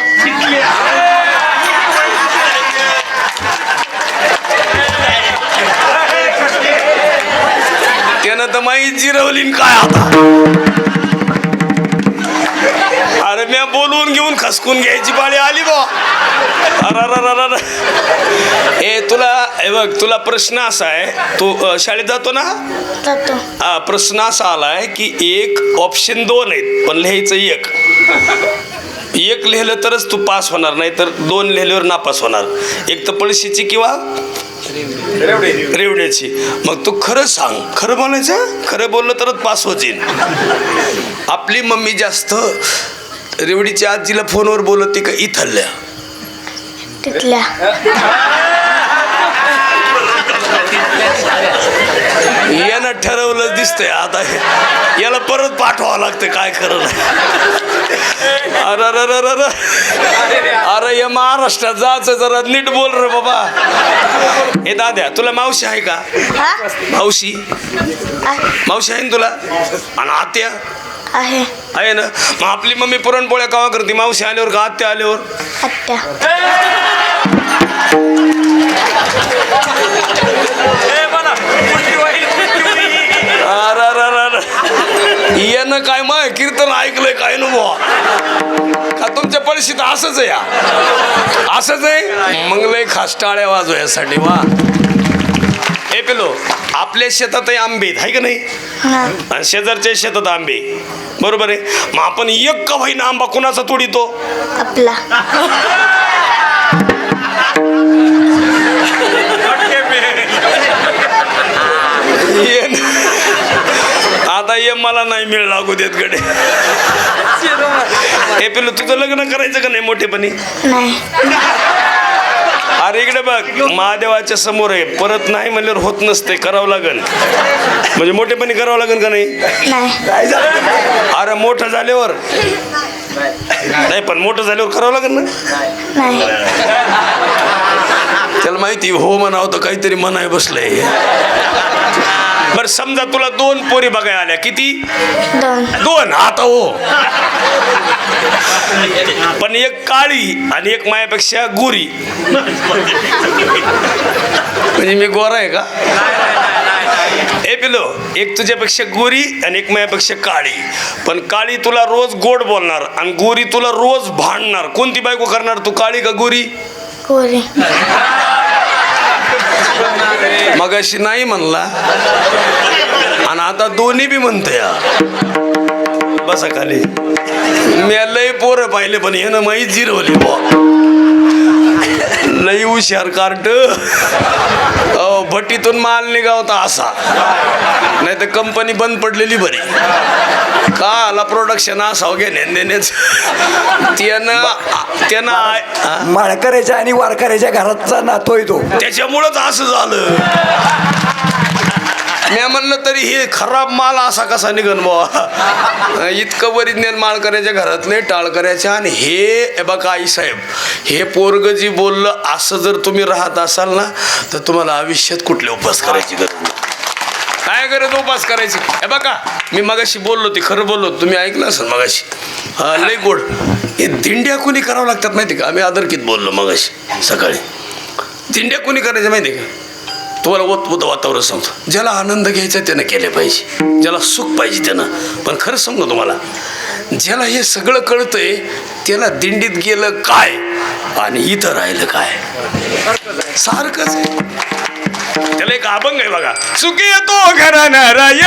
S2: त्यानं तर माई जिरवली काय आता अरे मी बोलवून घेऊन खसकून घ्यायची पाळी आली बा अर ए तुला हे बघ तुला प्रश्न असा आहे तू शाळेत जातो ना
S5: जातो
S2: हा प्रश्न असा आलाय की एक ऑप्शन 2 आहेत पण लिहायचं एक लिहिलं तरच तू पास होणार नाही तर 2 लिहिल्यावर नापास होणार एक तर पळशीची किंवा रेवड्याची मग तू खरं सांग खरं बोलायचं खरं बोललं तरच पास होतील आपली मम्मी जास्त रेवडीच्या आजीला फोनवर बोलत ती का इथल्या
S5: तिथल्या
S2: यानं ठरवलं दिसतंय आता याला परत पाठवावं लागतं काय खरं नाही अरे या महाराष्ट्रात जायचं जरा नीट बोल रे बाबा हे दाद्या तुला मावशी आहे का मावशी आहे ना तुला आणि आत्या आहे ना मग आपली मम्मी पुरणपोळ्या केव्हा करते मावशी आल्यावर का आत्या आल्यावर
S5: आत्या
S2: यानं काय मग कीर्तन ऐकलंय काय नु का तुमच्या पळशीत असंच आहे असंच आहे मग लय खास टाळ्या वाजव यासाठी वा हे पेलो आपल्या शेतातही आंबे आहे का नाही आणि शेजारच्या शेतात आंबे बरोबर आहे मग आपण एक का होईना आंबा कुणाचा तोडीतो
S5: आपला
S2: आता ये मला नाही मिळ लागू देत गडे हे पेलो तुझं लग्न करायचं का नाही मोठेपणी
S5: नाही
S2: अरे इकडे बघ महादेवाच्या समोर आहे परत नाही म्हणल्यावर होत नसते करावं लागन म्हणजे मोठेपणी करावं लागन का नाही अरे मोठं झाल्यावर नाही पण मोठं झाल्यावर करावं लागन ना
S5: नाही
S2: त्याला माहिती हो म्हणावं तर काहीतरी मनाय बसलंय बर समजा तुला 2 पोरी बघायला आल्या किती 2 आता हो पण एक काळी आणि एक मायापेक्षा गोरी म्हणजे मी गोरा आहे का ए पिलो, एक तुझ्यापेक्षा गोरी आणि एक माझ्यापेक्षा काळी. पण काळी तुला रोज गोड बोलणार आणि गोरी तुला रोज भांडणार. कोणती बायको करणार तू, काळी का गोरी?
S5: गोरी.
S2: मगाशी नाही म्हणला आणि आता दोन्ही बी म्हणते. बसा खाली. मी लय पोरं पाहिले पण हे ना माहीत जिरवली बा. लई हुशार कार्ट. भट्टीतून माल निघावता असा, नाही तर कंपनी बंद पडलेली बरी. का आला प्रोडक्शन असावं घेण्यान देण्याच. त्यानं
S6: माळकऱ्याच्या आणि वारकऱ्याच्या घराचा नातोय तो.
S2: त्याच्यामुळंच असं झालं. मी म्हणलं तरी हे खराब माल असा कसा निघन बुवा. इतकं वरिज्ञान माळकऱ्याच्या घरातले टाळकऱ्याच्या. आणि हे बघा आई साहेब, हे पोरग जी बोललं असं जर तुम्ही राहत असाल ना तर तुम्हाला आयुष्यात कुठले उपास करायची गरज नाही. काय गरज उपास करायची. हे बघा मी मगाशी बोललो, ते खरं बोललो, तुम्ही ऐकलं असेल मगाशी. हा लय गोड. हे दिंड्या कोणी करावं लागतात माहिती का. आम्ही आदरकीत बोललो मगाशी सकाळी. दिंड्या कोणी करायच्या माहिती का. तुम्हाला ओतपोत वातावरण सांगतो. ज्याला आनंद घ्यायचा त्यानं केले पाहिजे, ज्याला सुख पाहिजे त्यानं. पण खरं सांगतो तुम्हाला, ज्याला हे सगळं कळतंय त्याला दिंडीत गेलं काय आणि इथं राहिलं काय सारखंच आहे. त्याला एक अभंग आहे बघा. सुखी येतो घरानाराय,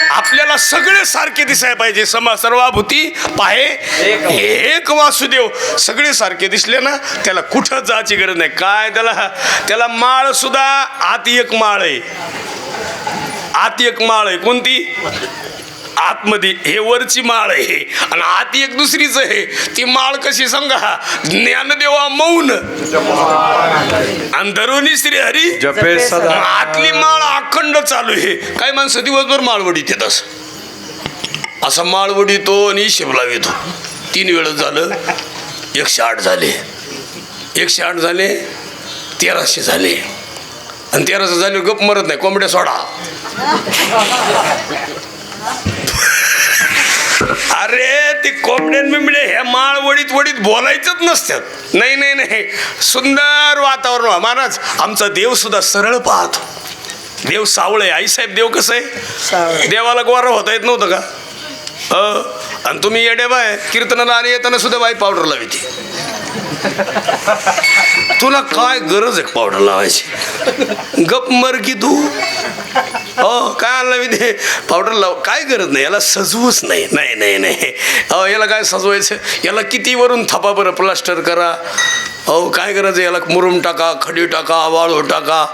S2: आपल्याला सगळे सारखे दिसायला पाहिजे. सर्वाभूती पाहे एक वासुदेव. सगळे सारखे दिसले ना त्याला कुठं जायची गरज नाही. काय त्याला माळ सुद्धा आत एक माळ आहे. आत एक माळ आहे. कोणती. आतमध्ये हे वरची माळ आहे आणि आत एक दुसरीच आहे. ती माळ कशी सांगा. ज्ञानदेवा मौन आणि धरुणी श्री हरी
S6: जपे सदा.
S2: आतली माळ अखंड चालू आहे. काही माणसं दिवसभर माळवडीत येत असं माळवडी तो आणि हिशेब लावितो. 3 वेळ झालं 108 झाले. 108 झाले 1300 झाले. आणि 1300 झाले गप मरत नाही. कोंबड्या सोडा. अरे ती कोंबड्यान बिंबडे ह्या माळ वडीत बोलायचंच नसतात. नाही नाही नाही. सुंदर वातावरण. महाराज आमचा देव सुद्धा सरळ पाहतो. देव सावळ आहे. आईसाहेब देव कसं आहे. देवाला गोरा होता येत नव्हतं का. आणि तुम्ही येडे बाय कीर्तनाला आणि येताना सुद्धा बाई पावडर लावायची. तुला काय गरज आहे पावडर लावायची. गप मर की तू. काय आणलं मी ते पावडर लाव. काय गरज नाही. याला सजवूच नाही. नाही नाही नाही. याला काय सजवायचं. याला किती वरून थापा बरं प्लास्टर करा. काय गरज आहे. याला मुरुम टाका, खडी टाका, वाळू टाका.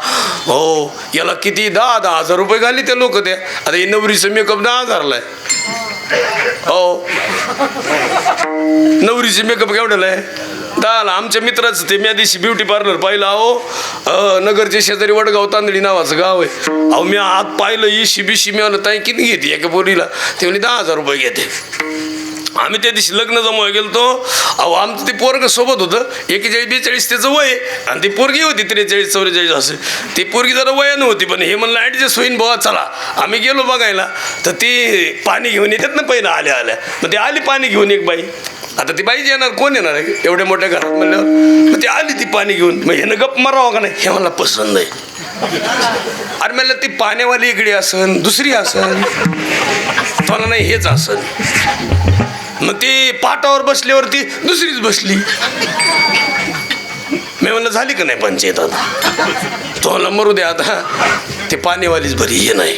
S2: याला किती 10,000 रुपये घाली ते लोक. ते आता हे नवरीचं मेकअप 10,000ला आहे. नवरीचे मेकअप केवढ्याला आहे. 10ला. आमच्या मित्राचं ते म्या दिवशी ब्युटी पार्लर पाहिलं. नगरच्या शेजारी वडगाव तांदळी नावाचं गाव आहे. मी आत पाहिलं. इशी बिशी मी ताई किती घेते एका पोरीला. ते म्हणजे 10,000 रुपये घेते. आम्ही त्या दिवशी लग्न जमवायला गेलतो. आमचं ते पोरग सोबत होतं. 41-42 त्याचं वय आणि ती पोरगी होती 43-44 असं. ती पोरगी जरा वयानं होती पण हे म्हणलं ॲडजस्ट होईन बुवा चला. आम्ही गेलो बघायला तर ती पाणी घेऊन येतात ना पहिलं आल्या. मग ती आली पाणी घेऊन एक बाई. आता ती बाईच येणार. कोण येणार आहे एवढ्या मोठ्या घरात म्हणल्यावर. मग ती आली ती पाणी घेऊन. मग ह्यानं गप मारावं का नाही. हे मला पसंत नाही. अरे म्हणलं ती पाण्यावाली इकडे असन दुसरी असन. मला नाही हेच असन. मग ती पाटावर बसल्यावरती दुसरीच बसली. मी म्हणलं झाली का नाही पंचायत. आता तुम्हाला मरू द्या. आता ते पाणीवालीच बरी हे नाही.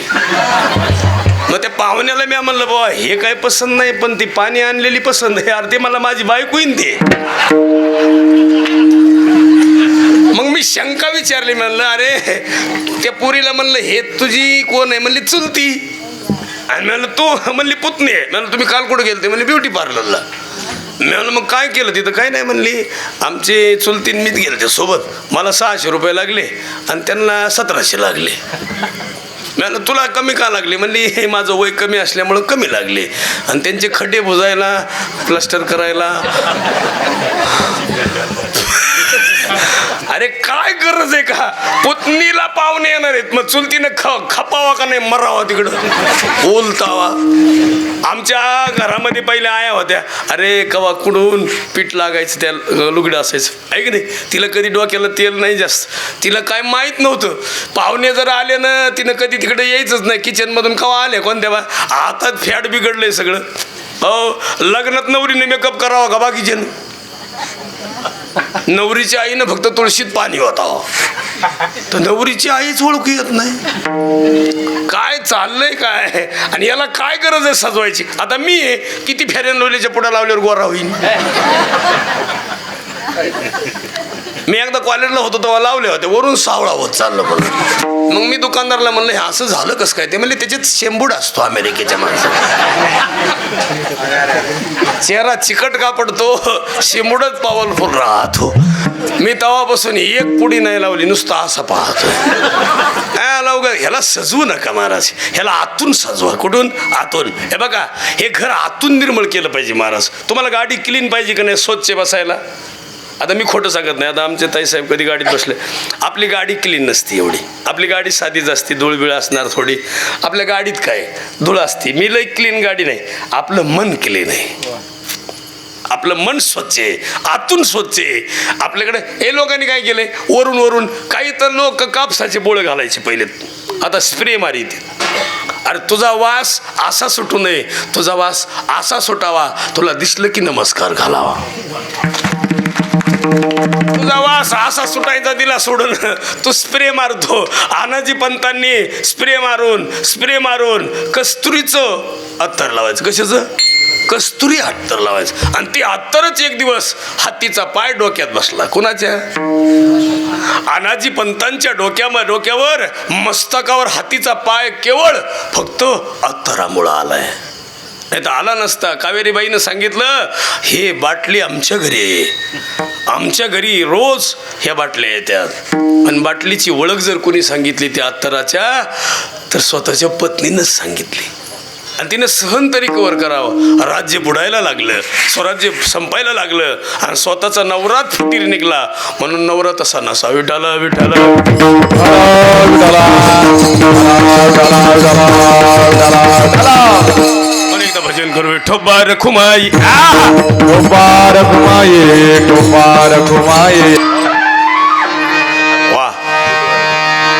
S2: मग त्या पाहुण्याला मी म्हणलं बाबा हे काय पसंत नाही पण ती पाणी आणलेली पसंत आहे. अरे ते मला माझी बायको येईन ते. मग मी शंका विचारली. म्हणलं अरे त्या पोरीला म्हणलं हे तुझी कोण आहे. म्हणली चुलती. आणि म्हणलं तू म्हणली पुतणी आहे. म्हणलं तुम्ही काल कुठं गेलते. म्हणली ब्युटी पार्लरला. मी म्हणलं मग काय केलं तिथं? काय नाही म्हणली, आमचे चुलतीन मीच गेले त्या सोबत, मला 600 रुपये लागले आणि त्यांना 1700 लागले. मी म्हणलं तुला कमी का लागले? म्हणली हे माझं वय कमी असल्यामुळं कमी लागले आणि त्यांचे खड्डे बुजायला, प्लास्टर करायला. अरे काय गरज आहे का? पुतणीला पाहुणे येणार आहेत, मग चुलतीनं खपावा का नाही, मरावा तिकडं बोलतावा. आमच्या घरामध्ये पहिले आया होत्या, अरे कवा कुडून पीठ लागायचं, त्या लुगडं असायचं आहे की नाही. तिला कधी डोक्याला तेल नाही जास्त, तिला काय माहीत नव्हतं. पाहुणे जर आले ना, तिनं कधी तिकडे यायचंच नाही. किचनमधून कवा आले कोणत्या बा, आता फॅट बिघडलंय सगळं. हो, लग्नात नवरीने मेकअप करावा का बाकीचे? नवरीच्या आईनं फक्त तुळशीत पाणी होता, तर नवरीची आईच ओळखू येत नाही. काय चाललंय काय? आणि याला काय गरज आहे सजवायची? आता मी किती फेऱ्यान लोलीच्या पुढे लावल्यावर गोरा होईन? मी एकदा कॉलेजला होतो तेव्हा लावले होते, वरून सावळा होत चाललं. पण मग मी दुकानदारला म्हणलं हे असं झालं कसं काय? ते म्हणले त्याच्यात शेंबूड असतो अमेरिकेच्या माणसाला, चेहरा चिकट का पडतो, शेंबूडच पॉवरफुल राहतो. मी तेव्हापासून एक पुडी नाही लावली, नुसतं असं पाहतो. काय लावू? ह्याला सजवू नका महाराज, ह्याला आतून सजवा. कुठून? आतून. हे बघा, हे घर आतून निर्मळ केलं पाहिजे महाराज. तुम्हाला गाडी क्लीन पाहिजे का नाही, स्वच्छ बसायला? आता मी खोटं सांगत नाही. आता आमचे ताईसाहेब कधी गाडीत बसले, आपली गाडी क्लीन नसती एवढी, आपली गाडी साधीच असते, धूळबिळ असणार थोडी. आपल्या गाडीत काय धूळ असते. मी लई क्लीन गाडी नाही, आपलं मन क्लीन आहे, आपलं मन स्वच्छ आहे, आतून स्वच्छ आहे. आपल्याकडे हे लोकांनी काय केलंय, वरून वरून काही तर लोक कापसाचे बोळ घालायचे पहिले, आता स्प्रे मारीत. अरे तुझा वास असा सुटू नये, तुझा वास असा सुटावा, तुला दिसलं की नमस्कार घालावा. तुझा वास असा सुटायचा दिला सोडून तू स्प्रे मारतो. आनाजी पंतांनी स्प्रे मारून कस्तुरीचं अत्तर लावायचं. कशाचं? कस्तुरी अत्तर लावायचं. आणि ती अत्तरच एक दिवस हातीचा पाय डोक्यात बसला. कुणाच्या? आनाजी पंतांच्या डोक्यावर मस्तकावर हातीचा पाय केवळ फक्त अत्तरामुळं आलाय, नाही तर आला नसता. कावेरीबाईनं सांगितलं हे बाटली आमच्या घरी आहे, आमच्या घरी रोज ह्या बाटल्या येतात. आणि बाटलीची ओळख जर कोणी सांगितली त्या अत्तराच्या, तर स्वतःच्या पत्नीनंच सांगितली. आणि तिनं सहन तरी कवर करावं. राज्य बुडायला लागलं, स्वराज्य संपायला लागलं आणि स्वतःचा नवरात फुटीर निघला. म्हणून नवरा तसा नसा. विठाला विठाला एकदा भजन करू. विठोबा रखुमाई, वा.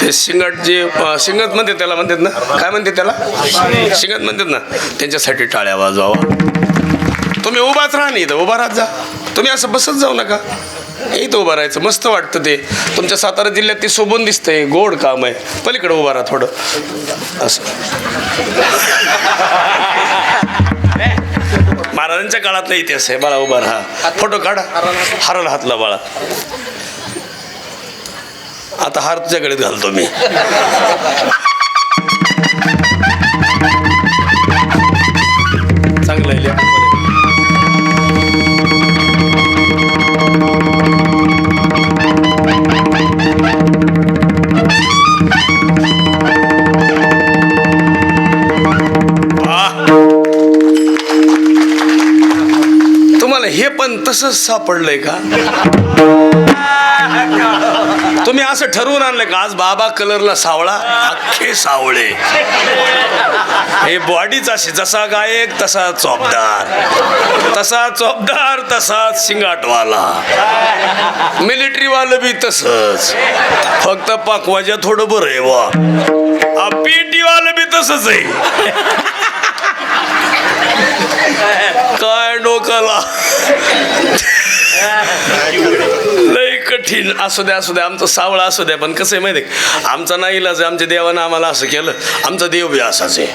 S2: ते शिंगट जे शिंगत म्हणते त्याला, म्हणतात ना, काय म्हणते त्याला, शिंगत म्हणतात ना, त्यांच्यासाठी टाळ्या वाजवावा. तुम्ही उभाच राहा, नाही तर उभा राहत जा. तुम्ही असं बसत जाऊ नका, इथं उभं राहायचं. मस्त वाटतं ते. तुमच्या सातारा जिल्ह्यात ते शोभून दिसतंय, गोड काम आहे. पलीकडे उभा राहा थोडं असं. महाराजांच्या काळात नाही इतिहास आहे. बाळा उभा राहा, फोटो काढा, हाराला हातला बाळा. आता हार तुझ्याकडे घालतो मी. चांगलं आहे. तुम्हाला हे पण तसंच सापडलंय का? तुम्ही असं ठरवून आणलं का आज बाबा कलरला सावळा, अख्खे सावळे. हे बॉडीच अशी, जसा गायक तसा चोपदार, तसाच शिंगाटवाला. मिलिटरीवालं बी तसंच, फक्त पाकवाजा थोडं बरं आहे वा. पेटीवालं बी तसंच आहे. काय डोकाला लय कठीण. असू द्या आमचं सावळा असू द्या. पण कसं आहे माहिती आहे, आमचा नाही इलाज आहे. आमच्या देवानं आम्हाला असं केलं. आमचा देव बी असाच आहे.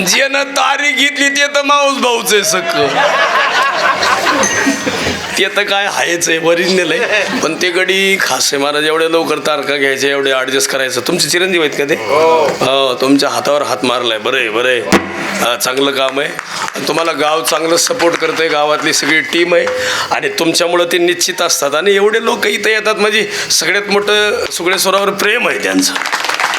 S2: ज्यानं तारीख घेतली ते तर माऊस भाऊच आहे सगळं. ते तर काय आहेच आहे, ओरिजिनल आहे, पण ते गडी खास आहे महाराज. एवढ्या लवकर तारखा घ्यायच्या, एवढे ॲडजस्ट करायचं. तुमचे चिरंजीव आहेत का ते? हो, तुमच्या हातावर हात मारलाय. बरं आहे, बरं आहे. चांगलं काम आहे. आणि तुम्हाला गाव चांगलं सपोर्ट करतं आहे, गावातली सगळी टीम आहे आणि तुमच्यामुळं ते निश्चित असतात. आणि एवढे लोक इथं येतात म्हणजे सगळ्यात मोठं सुगडेश्वरावर प्रेम आहे त्यांचं.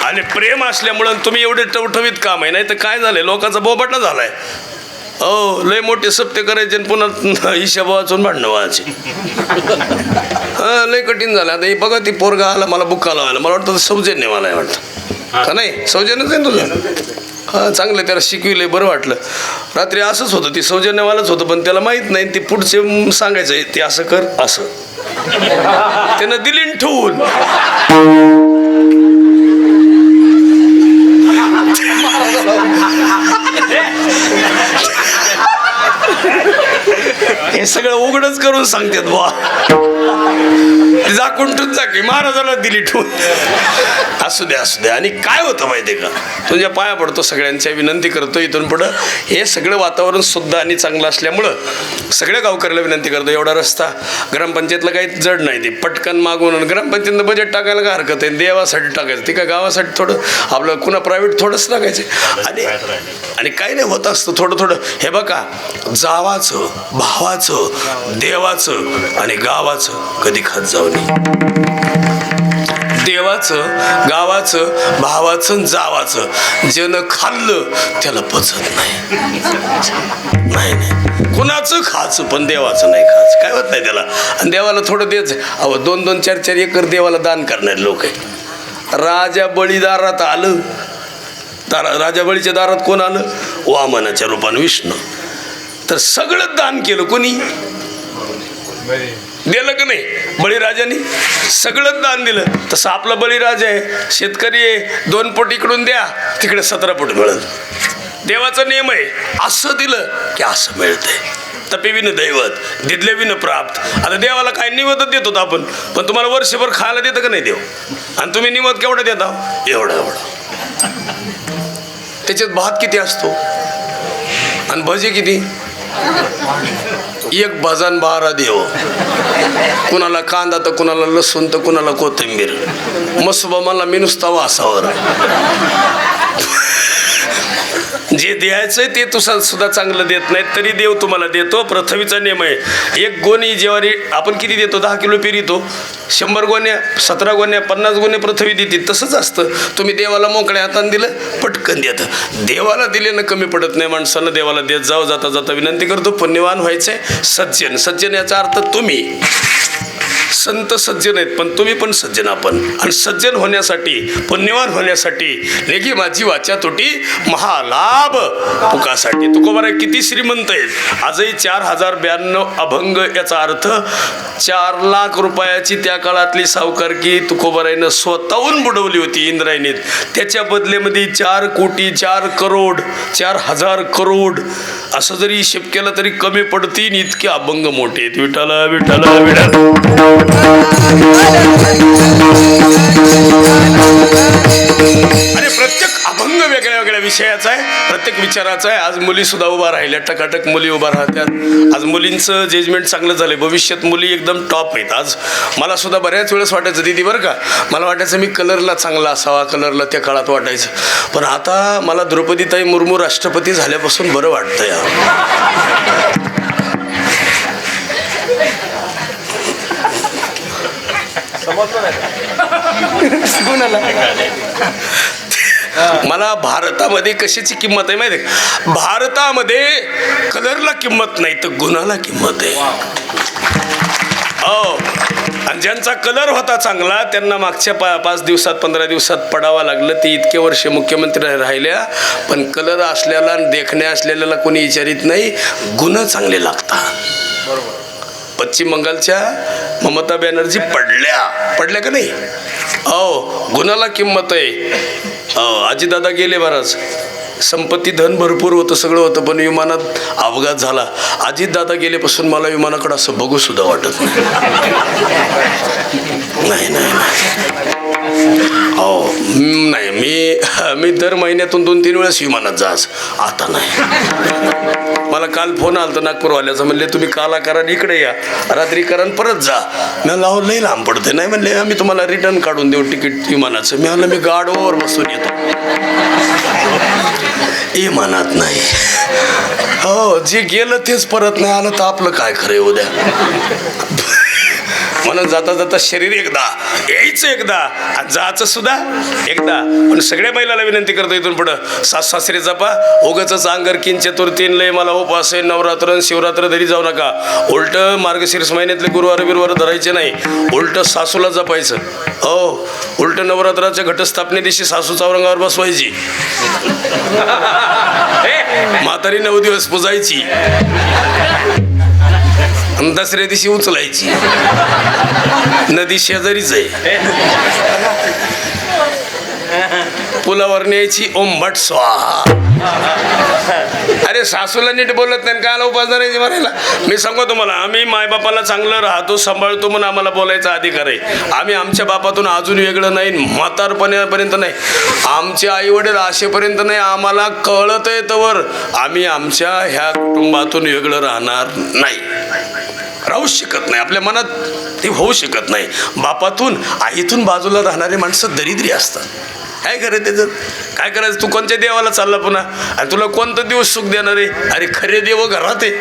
S2: आणि प्रेम असल्यामुळं तुम्ही एवढे टवटवीत काम आहे. नाही तर काय झालंय, लोकांचा बोबाटा झालाय. हो, लय मोठे सप्ते करायचे आणि पुन्हा हिशोब वाचून भांडणं व्हायचे. लय कठीण झालं. आता हे बघा, ती पोरगा आला मला बुक्का लावायला, मला वाटतं सौजन्य मला आहे वाटतं का नाही? सौजन्यच आहे तुझं? चांगलं, त्याला शिकविलंय, बरं वाटलं. रात्री असंच होतं, ती सौजन्यवालाच होतं, पण त्याला माहीत नाही. ते पुढचे सांगायचं ते असं कर, असं त्यानं दिली ठेवून. हे सगळं उघडच करून सांगतात बुवा. जाकून जा की महाराजाला दिली ठेवून. असू द्या, असू द्या. आणि काय होतं माहिती आहे का, तुझ्या पाया पडतो, सगळ्यांच्या विनंती करतो इथून पुढं हे सगळं वातावरण शुद्ध आणि चांगलं असल्यामुळं सगळ्या गावकऱ्याला विनंती करतो. एवढा रस्ता ग्रामपंचायतला काही जड नाही, ते पटकन मागून ग्रामपंचायतनं बजेट टाकायला काय हरकत आहे? देवासाठी टाकायचं, ते काय गावासाठी थोडं आपलं कुणा प्रायव्हेट थोडंच टाकायचं. आणि काही नाही, होत असतं थोडं थोडं. हे बघा, जावाचं, भावाचं, देवाचं आणि गावाचं कधी खात जाऊ नये. देवाचं, गावाचं, भावाचं, जावाचं ज्यानं खाल्लं त्याला पचत नाही. नाही, कुणाचं खायचं पण देवाचं नाही खायचं. काय होत नाही त्याला. आणि देवाला थोडं द्यायचं. अहो, 2-2, 4-4 एकर देवाला दान करणारे लोक आहे. राजा बळी दारात आलं, राजा बळीच्या दारात कोण आलं? वामनाच्या रूपानं विष्णू. तर सगळं दान केलं कोणी? दिलं का नाही? बळीराजाने सगळं दान दिलं. तसं आपला बळीराजा आहे, शेतकरी आहे, 2 पट इकडून द्या, तिकडे 17 पट मिळत. देवाचा नियम आहे, असं दिलं की असं मिळतंय. तपेविन दैवत, दिदलेविन प्राप्त. आता देवाला काय निवदच देत होतो आपण, पण तुम्हाला वर्षभर खायला देतं का नाही देव? आणि तुम्ही निवद केवढा देता? एवढा. त्याच्यात भात किती असतो आणि भजे किती? एक भजन 12 देव. कुणाला कांदा तर कुणाला लसूण तर कुणाला कोथिंबीर. मसुबा मला मी नुसता वासावर. जे द्यायचंय ते तुझं सुद्धा चांगलं देत नाही तरी देव तुम्हाला देतो. पृथ्वीचा नियम आहे. 1 गोणी ज्वारी आपण किती देतो? 10 किलो पेरितो. 100 गोण्या, 17 गोण्या, 50 गोण्या पृथ्वी देते. तसंच असतं. तुम्ही देवाला मोकळ्या हाताने दिलं, पटकन देतं. देवाला दिलेलं कमी पडत नाही. माणसानं देवाला देत जाऊ. जाता जाता विनंती करतो, पुण्यवान व्हायचंय. सज्जन, सज्जन याचा अर्थ तुम्ही. संत सज्जन आहेत, पण तुम्ही पण सज्जन. आपण आणि सज्जन होण्यासाठी, पुण्यवान होण्यासाठी लेखी माझी वाचा तुटी महालाभ पुकासाठी. तुकोबाराय किती श्रीमंत आहेत. आजही 4092 अभंग. याचा अर्थ 4 लाख रुपयाची त्या काळातली सावकारकी तुकोबारायनं स्वतःहून बुडवली होती इंद्रायणीत. त्याच्या बदल्यामध्ये 4 कोटी, 4 करोड, 4000 करोड असं जरी हिशेब केला तरी कमी पडतील. इतके अभंग मोठे आहेत. विठाला विठाला विठाला. आणि प्रत्येक अभंग वेगळ्या वेगळ्या विषयाचा आहे, प्रत्येक विचाराचा आहे. आज मुली सुद्धा उभा राहिल्या, टकाटक मुली उभा राहतात. आज मुलींचं जजमेंट चांगलं झालंय. भविष्यात मुली एकदम टॉप आहेत. आज मला सुद्धा बऱ्याच वेळेस वाटायचं दीदी बरं का, मला वाटायचं मी कलरला चांगला असावा, कलरला त्या काळात वाटायचं. पण आता मला द्रौपदीताई मुर्मू राष्ट्रपती झाल्यापासून बरं वाटतंय. मला भारतामध्ये कशाची किंमत आहे माहिती आहे? भारतामध्ये कलरला किंमत नाही तर गुणाला किंमत आहे. आणि ज्यांचा कलर होता चांगला त्यांना मागच्या 5 दिवसात 15 दिवसात पडावा लागलं. ते इतके वर्ष मुख्यमंत्री राहिल्या, पण कलर असलेला आणि देखण्या असलेल्याला कोणी विचारित नाही. गुण चांगले लागतात. पश्चिम बंगालच्या ममता बॅनर्जी पडल्या का नाही? गुणाला किंमत आहे. आजीदादा गेले महाराज, संपत्ती धन भरपूर होतं, सगळं होतं, पण विमानात अपघात झाला. अजितदादा गेल्यापासून मला विमानाकडे असं बघू सुद्धा वाटत नाही. नाही, आम्ही दर महिन्यातून 2-3 वेळेस विमानात जायचं, आता नाही. मला काल फोन आला तर नागपूरवाल्याचा, म्हणले तुम्ही काला करा इकडे या, रात्री करा आणि परत जा. मी लावू लई लांब पडते. नाही म्हणले आम्ही तुम्हाला रिटर्न काढून देऊ तिकीट विमानाचं. मी म्हणलं मी गाडीवर बसून येतो. इमानात नाही. हो, जे गेलं तेच परत नाही आलं तर आपलं काय खरं उद्या. म्हणून जाता जाता शरीर एकदा, यायचं एकदा आणि जायचं सुद्धा एकदा. पण सगळ्या महिलाला विनंती करतो इथून पुढं, सास सासरे जपा, उगाच अंगर किन चतुर्थीन लय मला उपास आहे, नवरात्र शिवरात्र धरी जाऊ नका. उलट मार्गशीर्ष महिन्यातले गुरुवार बिरुवार धरायचे नाही, उलट सासूला जपायचं. हो, उलट नवरात्राच्या घटस्थापने दिवशी सासू चौरंगावर बसवायची, म्हातारी 9 दिवस पुजायची, दसऱ्या दिवशी उचलायची. नदी शेजारीच आहे, पुलावर न्यायची, ओम भट स्वाहा. अरे सासूला नीट बोलत नाही, काय उपास धरायची मारायला. मी सांगतो तुम्हाला, आम्ही मायबापाला चांगलं राहतो सांभाळतो म्हणून आम्हाला बोलायचा अधिकार आहे. आम्ही आमच्या बापातून अजून वेगळं नाही, म्हातारपणापर्यंत नाही, आमचे आई वडील असेपर्यंत नाही, आम्हाला कळत आहे तवर आम्ही आमच्या ह्या कुटुंबातून वेगळं राहणार नाही, राहूच शकत नाही. आपल्या मनात ते होऊ शकत नाही. बापातून आईतून बाजूला राहणारी माणसं दरिद्री असतात. काय करायचं त्याचं, काय करायचं. तू कोणत्या देवाला चालला पुन्हा, आणि तुला कोणतं दिवस सुख देणार आहे. अरे खरे देव घरात आहे.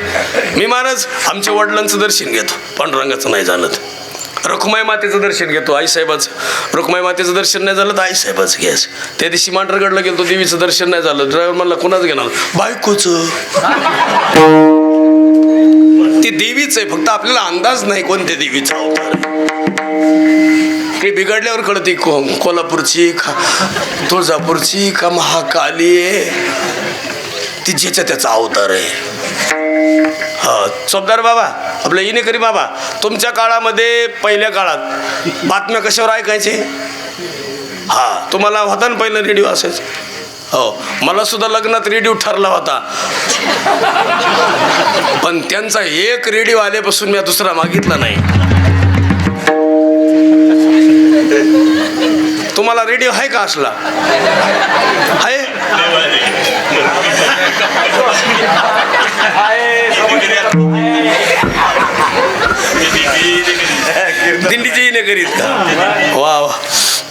S2: मी महाराज आमच्या वडिलांचं दर्शन घेतो, पांडुरंगाचं नाही झालं तर रुक्माई मातेचं दर्शन घेतो, आईसाहेबाचं. रुक्माई मातेचं दर्शन नाही झालं तर आईसाहेबाचं घ्यायचं. त्या दिवशी मांढरगडला गेलो, देवीचं दर्शन नाही झालं, ड्रायव्हर म्हणला कोणाचं घेणार, बायकोचं. ते देवीच आहे, फक्त आपल्याला अंदाज नाही कोणत्या देवीचा अवतार. ते बिघडल्यावर कळते कोल्हापूरची का तुळजापूरची का महाकाली आहे, ती ज्याच्या त्याचा अवतार आहे. हा, चोपदार बाबा, आपलं इनेकरी बाबा, तुमच्या काळामध्ये पहिल्या काळात बातम्या कशावर ऐकायचे. हा, तुम्हाला होता ना पहिलं रेडिओ असायचं. हो, मला सुद्धा लग्नात रेडिओ ठरला होता, पण त्यांचा एक रेडिओ आल्यापासून मी दुसरा मागितला नाही. तुम्हाला रेडिओ आहे का असला? आहे. दिंडीची नाही करीत का? वा वा.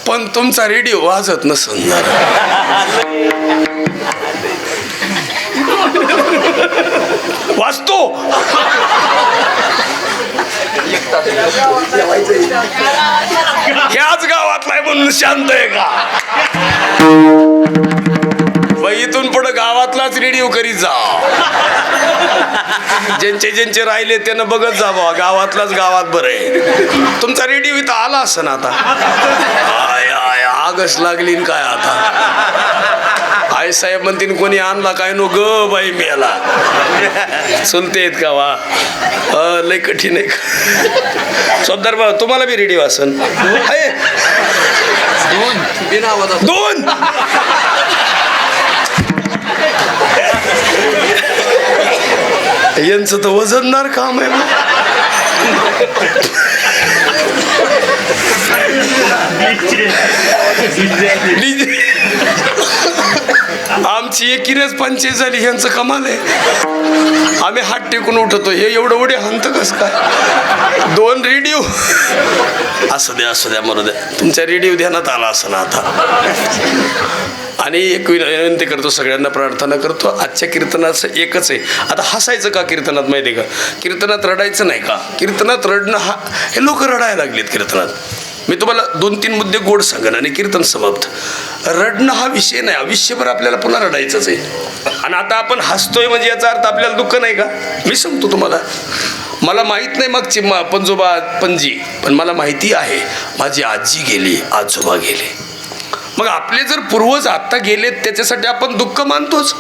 S2: पण तुमचा रेडिओ वाजत नसन वाजतो. ह्याच गावातला आहे म्हणून शांत आहे का? इथून पुढे गावातलाच रेडिओ करीत जा. ज्यांचे राहिले त्यानं बघत जा बा, गावातलाच गावात बरं आहे. तुमचा रेडिओ इथं आला असं ना आता. आय आय आगस लागली काय आता. आई साहेब म्हणतील कोणी आणला काय नो ग बाई मेला. चलते आहेत का वा, लय कठीण आहे. सरदार बाबा तुम्हाला बी रेडिओ असन आहे? 2 यांचं तर वजनदार काम आहे. आमची एकीनेच 45 झाली, ह्यांचं कमाल आहे. आम्ही हात टेकून उठतो, हे एवढं उडे हंत कस काय. 2 रेडिओ. असं द्या मरू द्या, तुमच्या रेडिओ ध्यानात आला असं ना आता. आणि एक विनंती करतो, सगळ्यांना प्रार्थना करतो, आजच्या कीर्तनाचं एकच आहे. आता हसायचं का कीर्तनात माहिती आहे का? कीर्तनात रडायचं नाही का? कीर्तनात रडणं हा, हे लोक रडायला लागलेत कीर्तनात. मी तुम्हाला 2-3 मुद्दे गोड सांगेन आणि कीर्तन समाप्त. रडणं हा विषय नाही, आयुष्यभर आपल्याला पुन्हा रडायचंच आहे. आणि आता आपण हसतोय म्हणजे याचा अर्थ आपल्याला दुःख नाही का? मी सांगतो तुम्हाला, मला माहीत नाही मागची पणजोबा पणजी, पण मला माहिती आहे माझी आजी गेली, आजोबा गेले. मग आपले जर पूर्वज आत्ता गेलेत त्याच्यासाठी आपण दुःख मानतोच.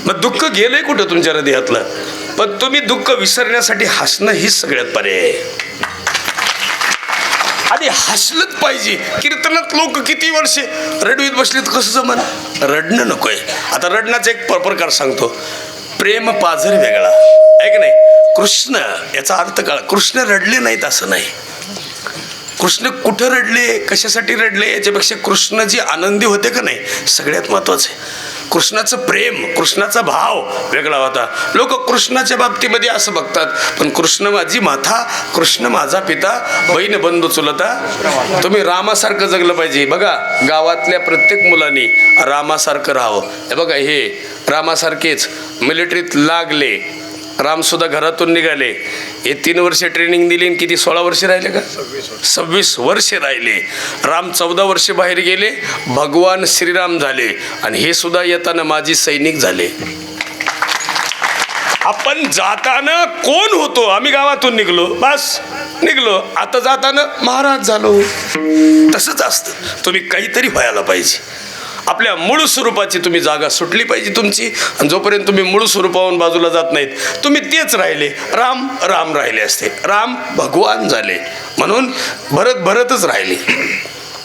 S2: मग दुःख गेलंय कुठं तुमच्या हृदयातलं? पण तुम्ही दुःख विसरण्यासाठी हसणं हीच सगळ्यात पर्याय आहे. आधी हसलंच पाहिजे. कीर्तनात लोक किती वर्षे रडवीत बसलेत, कसं जमन? रडणं नकोय. आता रडण्याचा एक प्रकार सांगतो. प्रेम पाझर वेगळा आहे की नाही. कृष्ण याचा अर्थ काळ, कृष्ण रडले नाहीत असं नाही. कृष्ण कुठं रडले, कशासाठी रडले याच्यापेक्षा कृष्ण जी आनंदी होते का नाही सगळ्यात महत्त्वाचं आहे. कृष्णाचं प्रेम, कृष्णाचा भाव वेगळा होता. लोक कृष्णाच्या बाबतीमध्ये असं बघतात, पण कृष्ण माझी माता, कृष्ण माझा पिता, बहीण बंधू चुलता. तुम्ही रामासारखं जगलं पाहिजे. बघा गावातल्या प्रत्येक मुलांनी रामासारखं राहावं. हे बघा हे रामासारखेच मिलिटरीत लागले, रामसुद्धा घरातून निघाले. हे 3 वर्ष ट्रेनिंग दिली, किती 16 वर्ष राहिले का, 26 वर्ष राहिले. राम 14 वर्ष बाहेर गेले, भगवान श्रीराम झाले, आणि हे सुद्धा येताना माजी सैनिक झाले. आपण जाताना कोण होतो, आम्ही गावातून निघलो, बस निघलो. आता जाताना महाराज झालो. तसंच असतं, तुम्ही काहीतरी व्हायला पाहिजे. आपल्या मूळ स्वरूपाची तुम्ही जागा सुटली पाहिजे तुमची. आणि जोपर्यंत तुम्ही मूळ स्वरूपावरून बाजूला जात नाहीत, तुम्ही तेच राहिले. राम राम राहिले असते, राम भगवान झाले, म्हणून भरतच राहिले.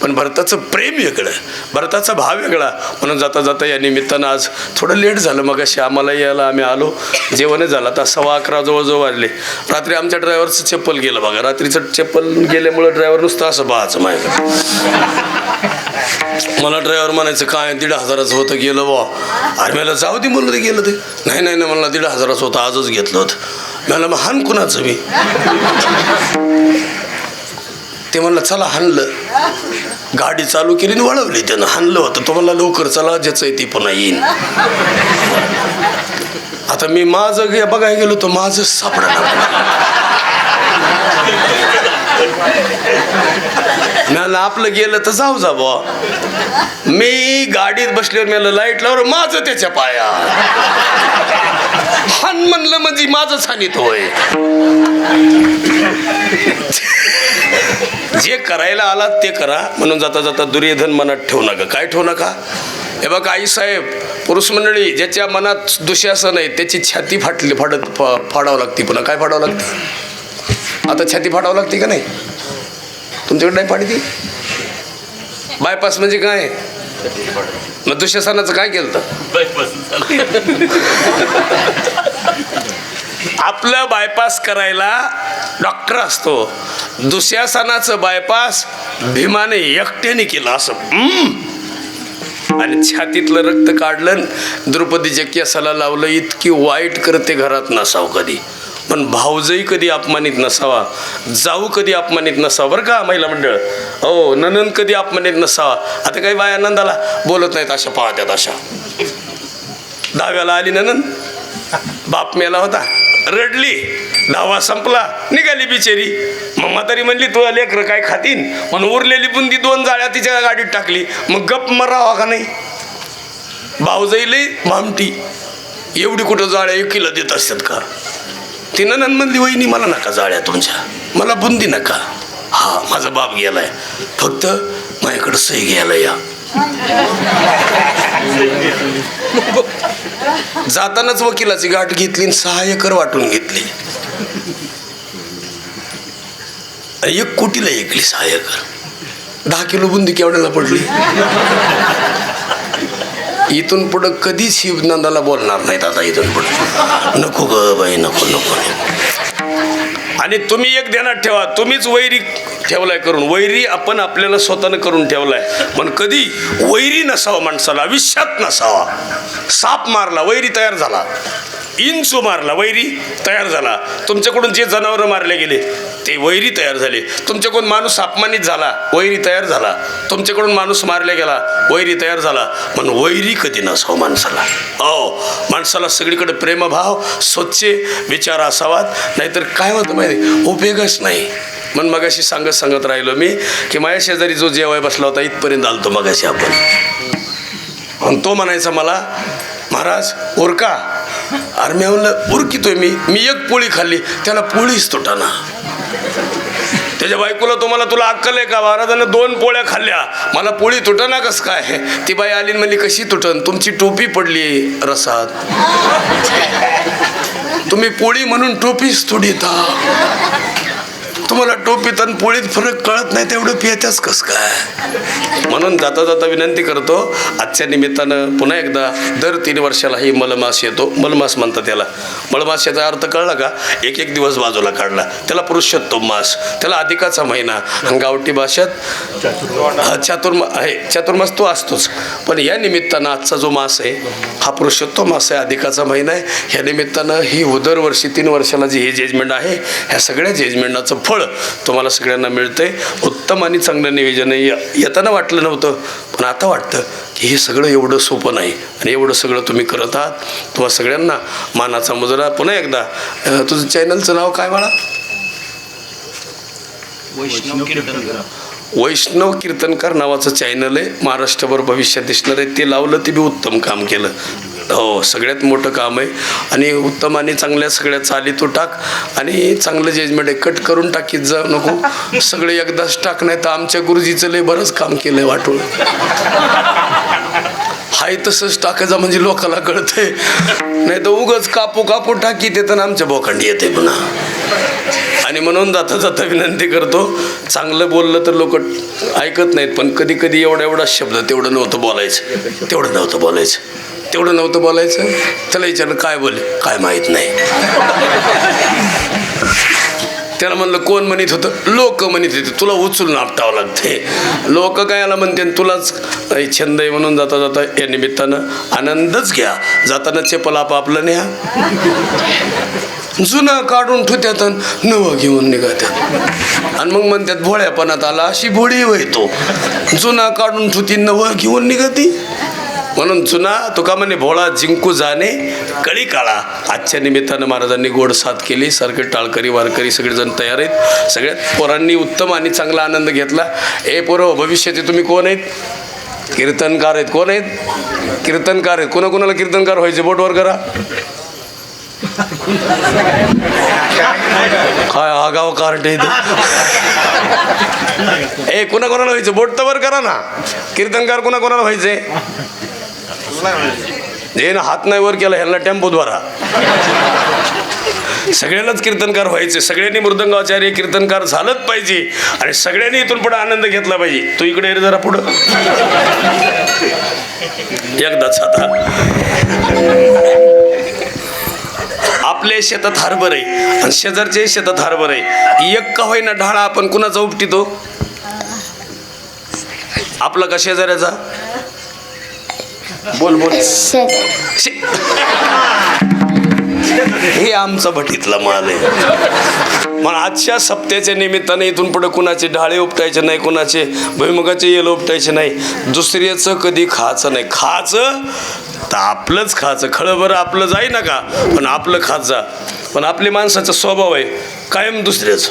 S2: पण भरताचं प्रेम वेगळं, भरताचा भाव वेगळा. म्हणून जाता जाता या निमित्तानं आज थोडं लेट झालं. मग अशी आम्हाला यायला आम्ही आलो, जेवणच झालं. आता 11:15 जवळजवळ वाजले. रात्री आमच्या ड्रायव्हरचं चप्पल गेलं बघा. रात्रीचं चप्पल गेल्यामुळं ड्रायव्हर नुसतं असं पाहायचं माझ्या. मला ड्रायव्हर म्हणायचं काय 1,500 होतं, गेलं बा. अरे मला जाऊ दे म्हणलं, ते गेलं ते. नाही मला 1,500 होतं, आजच घेतलं होतं. मला मग हान कुणाचं मी. ते म्हणलं चला, हाणलं. गाडी चालू केली आणि वळवली त्यानं. हाणलं होतं तो म्हणला लवकर चला, ज्याचं आहे ती पुन्हा येईन. आता मी माझं बघायला गेलो तर माझंच सापडा. मला आपलं गेलं तर जाऊ जा बुवा. मी गाडीत बसल्यावर मला लाईट लावलं, माझं त्याच्या पाया. हान म्हणलं म्हणजे माझंच हानीत होय. जे करायला आलात ते करा. म्हणून जाता जाता दुर्योधन मनात ठेवू नका. काय ठेवू नका. हे बघा आईसाहेब, पुरुष मंडळी, ज्याच्या मनात दुःशासन आहे त्याची छाती फाडावं लागते. पुन्हा काय फाडावं लागते, आता छाती फाडावं लागते का नाही, तुमच्याकडे नाही फाडती. बायपास म्हणजे काय, मग दुःशासनाचं काय केलं तर आपलं बायपास करायला डॉक्टर असतो. दुःशासनाचं बायपास भीमाने एकट्याने केलं असं. आणि छातीतलं रक्त काढलं, द्रौपदीच्या केसाला लावलं. इतकी वाईट करते घरात नसावं कधी, पण भाऊजही कधी अपमानित नसावा, जाऊ कधी अपमानित नसावा. बरं का महिला मंडळ, हो, ननंद कधी अपमानित नसावा. आता काही बाया नंदाला बोलत नाहीत, अशा पाहत्यात. अशा 10व्याला आली ननंद, बाप मेला होता, रडली. 10वा संपला, निघाली बिचारी. मग म्हातारी म्हणली तुला लेकरं काय खातीन, म्हणून उरलेली बुंदी 2 जाळ्या तिच्या गाडीत टाकली. मग गप मरावा का नाही. भाऊजाई लई भामटी, एवढी कुठं जाळ्या एकीला देत असतात का. ती ननंद म्हणली वहिनी मला नका जाळ्या तुमच्या, मला बुंदी नका. हा माझा बाप गेलाय, फक्त माझ्याकडं सही घ्यायला या. जातानाच वकिलाची गाठ घेतली आणि 6 एकर वाटून घेतली. 1 कोटीला ऐकली 6 एकर. 10 किलो बुंदी केवढ्याला पडली. इथून पुढं कधीच ही नंदाला बोलणार नाहीत. आता इथून पुढं नको ग बाई, नको नको. आणि तुम्ही एक ध्यानात ठेवा, तुम्हीच वैरी ठेवलाय करून. वैरी आपण आपल्याला स्वतःनं करून ठेवलाय, पण कधी वैरी नसावा माणसाला, आयुष्यात नसावा. साप मारला, वैरी तयार झाला. इंचू मारला, वैरी तयार झाला. तुमच्याकडून जे जनावरं मारले गेले ते वैरी तयार झाले. तुमच्याकडून माणूस अपमानित झाला, वैरी तयार झाला. तुमच्याकडून माणूस मारला गेला, वैरी तयार झाला. पण वैरी कधी नसावं माणसाला. माणसाला सगळीकडे प्रेमभाव, स्वच्छ विचार असावात. नाहीतर काय होतं माहिती, उपयोगच नाही. म्हणून मगाशी सांगत राहिलो मी की माझ्या शेजारी जो जेवाय बसला होता, इथपर्यंत आलतो मगाशी आपण. आणि तो म्हणायचा मला, महाराज उरका. अरे मी म्हणलं उरकितोय मी 1 पोळी खाल्ली, त्याला पोळीच तुटाना. त्याच्या बायकोला तुला अक्कल आहे का, महाराजांना 2 पोळ्या खाल्ल्या, मला पोळी तुटना कस काय. ती बाई आली म्हणली कशी तुटन, तुमची टोपी पडली रसात. तुम्ही पोळी म्हणून टोपीच तुडीता.
S1: तुम्हाला टोपीत आणि पोळीत फरक कळत नाही तेवढं पियत्याच कस काय. म्हणून जाता जाता विनंती करतो आजच्या निमित्तानं पुन्हा एकदा दर 3 वर्षाला ही मलमास येतो. मलमास म्हणतात त्याला. मलमासाचा अर्थ कळला का? एक दिवस बाजूला काढला, त्याला पुरुषोत्तम मास, त्याला अधिकाचा महिना. गावठी भाषेत चातुर्मास तो असतोच. पण या निमित्तानं आजचा जो मास आहे हा पुरुषोत्तम मास आहे, अधिकाचा महिना आहे. ह्या निमित्तानं ही दरवर्षी 3 वर्षाला जी हे जजमेंट आहे ह्या सगळ्या जजमेंटाचं फळ तुम्हाला सगळ्यांना मिळतंय. उत्तम आणि चांगलं नियोजन आहे. येताना वाटलं नव्हतं पण आता वाटतं की हे सगळं एवढं सोपं नाही आणि एवढं सगळं तुम्ही करत आहात. तुम्हाला सगळ्यांना मानाचा मुजरा. पुन्हा एकदा तुझं चॅनलचं नाव काय म्हणा? वैष्णव कीर्तनकार नावाचं चॅनल आहे. महाराष्ट्रभर भविष्यात दिसणार आहे. ते लावलं ते बी उत्तम काम केलं. हो, सगळ्यात मोठं काम आहे. आणि उत्तम आणि चांगल्या सगळ्या चाली तू टाक आणि चांगलं जजमेंट आहे. कट करून टाकीत जाऊ नको, सगळे एकदाच टाक. नाही तर आमच्या गुरुजीचं लय बरंच काम केलं आहे वाटून. हाय तसंच टाकायचं म्हणजे लोकांना कळतंय. नाही तर उगच कापू टाकीत येतं ना आमच्या बोकांडी येते पुन्हा. आणि म्हणून जाता जाता विनंती करतो, चांगलं बोललं तर लोक ऐकत नाहीत. पण कधी कधी एवढा शब्द तेवढं नव्हतं बोलायचं, तेवढं नव्हतं बोलायचं. त्याला विचारलं काय बोले, काय माहीत नाही. त्याला म्हणलं कोण म्हणत होतं? लोक म्हणत होते. तुला उचलून आपटावं लागते. लोक काय याला म्हणते तुलाच छंद आहे. म्हणून जाता जाता या निमित्तानं आनंदच घ्या. जाताना चेपल आपापलं न्या, जुनं काढून ठेवत्यात नवं घेऊन निघत्यात. आणि मग म्हणतात भोळ्यापणात आला, अशी भोळी होय तो. जुना काढून ठेवती नवं घेऊन निघती. म्हणून जुना तुका म्हणे भोळा जिंकू जाणे कळी काळा. आजच्या निमित्तानं महाराजांनी गोड साथ केली. सारखे टाळकरी वारकरी सगळेजण तयार आहेत. सगळ्यात पोरांनी उत्तम आणि चांगला आनंद घेतला. ए पोरं, भविष्याचे तुम्ही कोण आहेत? कीर्तनकार आहेत. कोण आहेत? कीर्तनकार आहेत. कोणाकोणाला कीर्तनकार व्हायचे? बोटवर करा. काय आगाव कार्ट आहे. ए कोणाकोणाला व्हायचं? बोट तर वर करा ना. कीर्तनकार कोणाकोणाला व्हायचे? जे ना हात नाही वर केला ह्यांना टेम्पोद्वारा. सगळ्यांनाच कीर्तनकार व्हायचे. सगळ्यांनी मृदंगाचार्य कीर्तनकार झालंच पाहिजे. आणि सगळ्यांनी इथून पुढे आनंद घेतला पाहिजे. तू इकडे जरा पुढं एकदाच. आता आपल्या शेतात हरभर आहे आणि शेजारच्या शेतात हरभर आहे. एक का होईना ढाळा आपण कुणाचा उपटितो? आपला का शेजाऱ्याचा? बोल. हे आमचा भटीतला माल आहे. मग आजच्या सप्त्याच्या निमित्ताने इथून पुढे कुणाचे ढाळे उपटायचे नाही, कुणाचे भुईमुगाचे येल उपटायचे नाही. दुसऱ्याचं कधी खायचं नाही. खायचं तर आपलंच खायचं. खळं बरं आपलं जाई ना का, पण आपलं खात जा. पण आपल्या माणसाचा स्वभाव आहे कायम दुसऱ्याचं.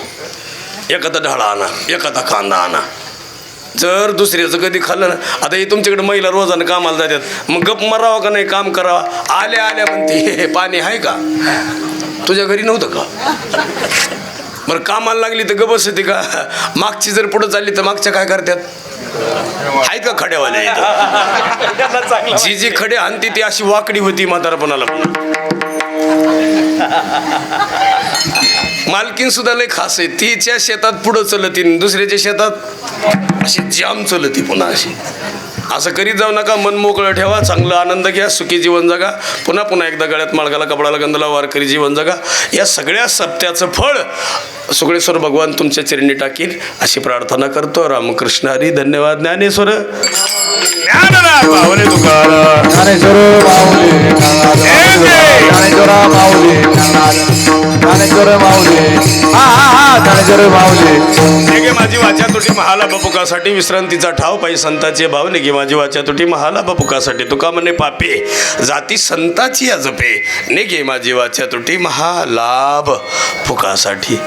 S1: एखादा ढाळा आणा, एखादा कांदा आणा. जर दुसऱ्याचं कधी खाल्लं ना, आता हे तुमच्याकडे महिला रोजानं कामाला जातात, मग गप मरावं का नाही, काम करावं. आल्या म्हणते पाणी आहे का? तुझ्या घरी नव्हतं का? बरं कामाला लागली तर गबस येते का? मागची जर पुढं चालली तर मागच्या काय करतात? आहे का खड्यावाले? जी खडे आणते ती अशी वाकडी होती म्हातारपणाला. मालकीन सुद्धा लय खास आहे. तिच्या शेतात पुढं चलती, दुसऱ्याच्या शेतात अशी जाम चलती पुन्हा अशी. असं करीत जाऊ नका. मन मोकळं ठेवा, चांगला आनंद घ्या, सुखी जीवन जगा. पुन्हा एकदा गळ्यात माळगाला कपडाला गंधला वारकरी जीवन जगा. या सगळ्या सप्त्याचं फळ सुगळेश्वर भगवान तुमच्या चरणी टाकील अशी प्रार्थना करतो. रामकृष्ण हरी. धन्यवाद. ज्ञानेश्वर
S4: माऊली तुकाराम ज्ञानेश्वर माऊली ज्ञानेश्वर माऊली ज्ञानेश्वर माऊली ज्ञानेश्वर माऊली.
S1: नेगे माझी वाचा तुटी महाला बपुकासाठी विश्रांतीचा ठाव पायी संताचे भाव. नेगे माझी वाचा तुटी महाला बपुकासाठी तुका म्हणे पापे जाती संताची अजपे. नेगे माझी वाचा तुटी महालाभ फुकासाठी.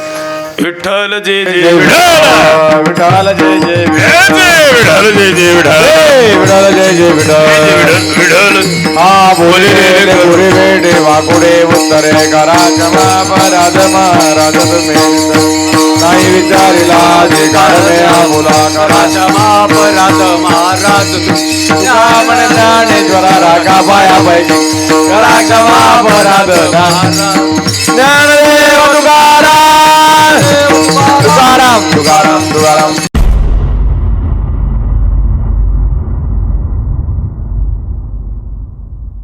S1: विठ्ठल जय जय विठ्ठल.
S4: विठ्ठल जय जय विठ्ठल जय जय विठ्ठल जय जय विठ्ठल. हा बोले रे पुरे बेटे वाकुडे उत्तरे करा क्षमा पराध महाराज तुम्ही नाही विचारिला जे कारणे बोला करा क्षमा पराध महाराज. ज्ञानेश्वरा रागा पाया पैकी करा क्षमा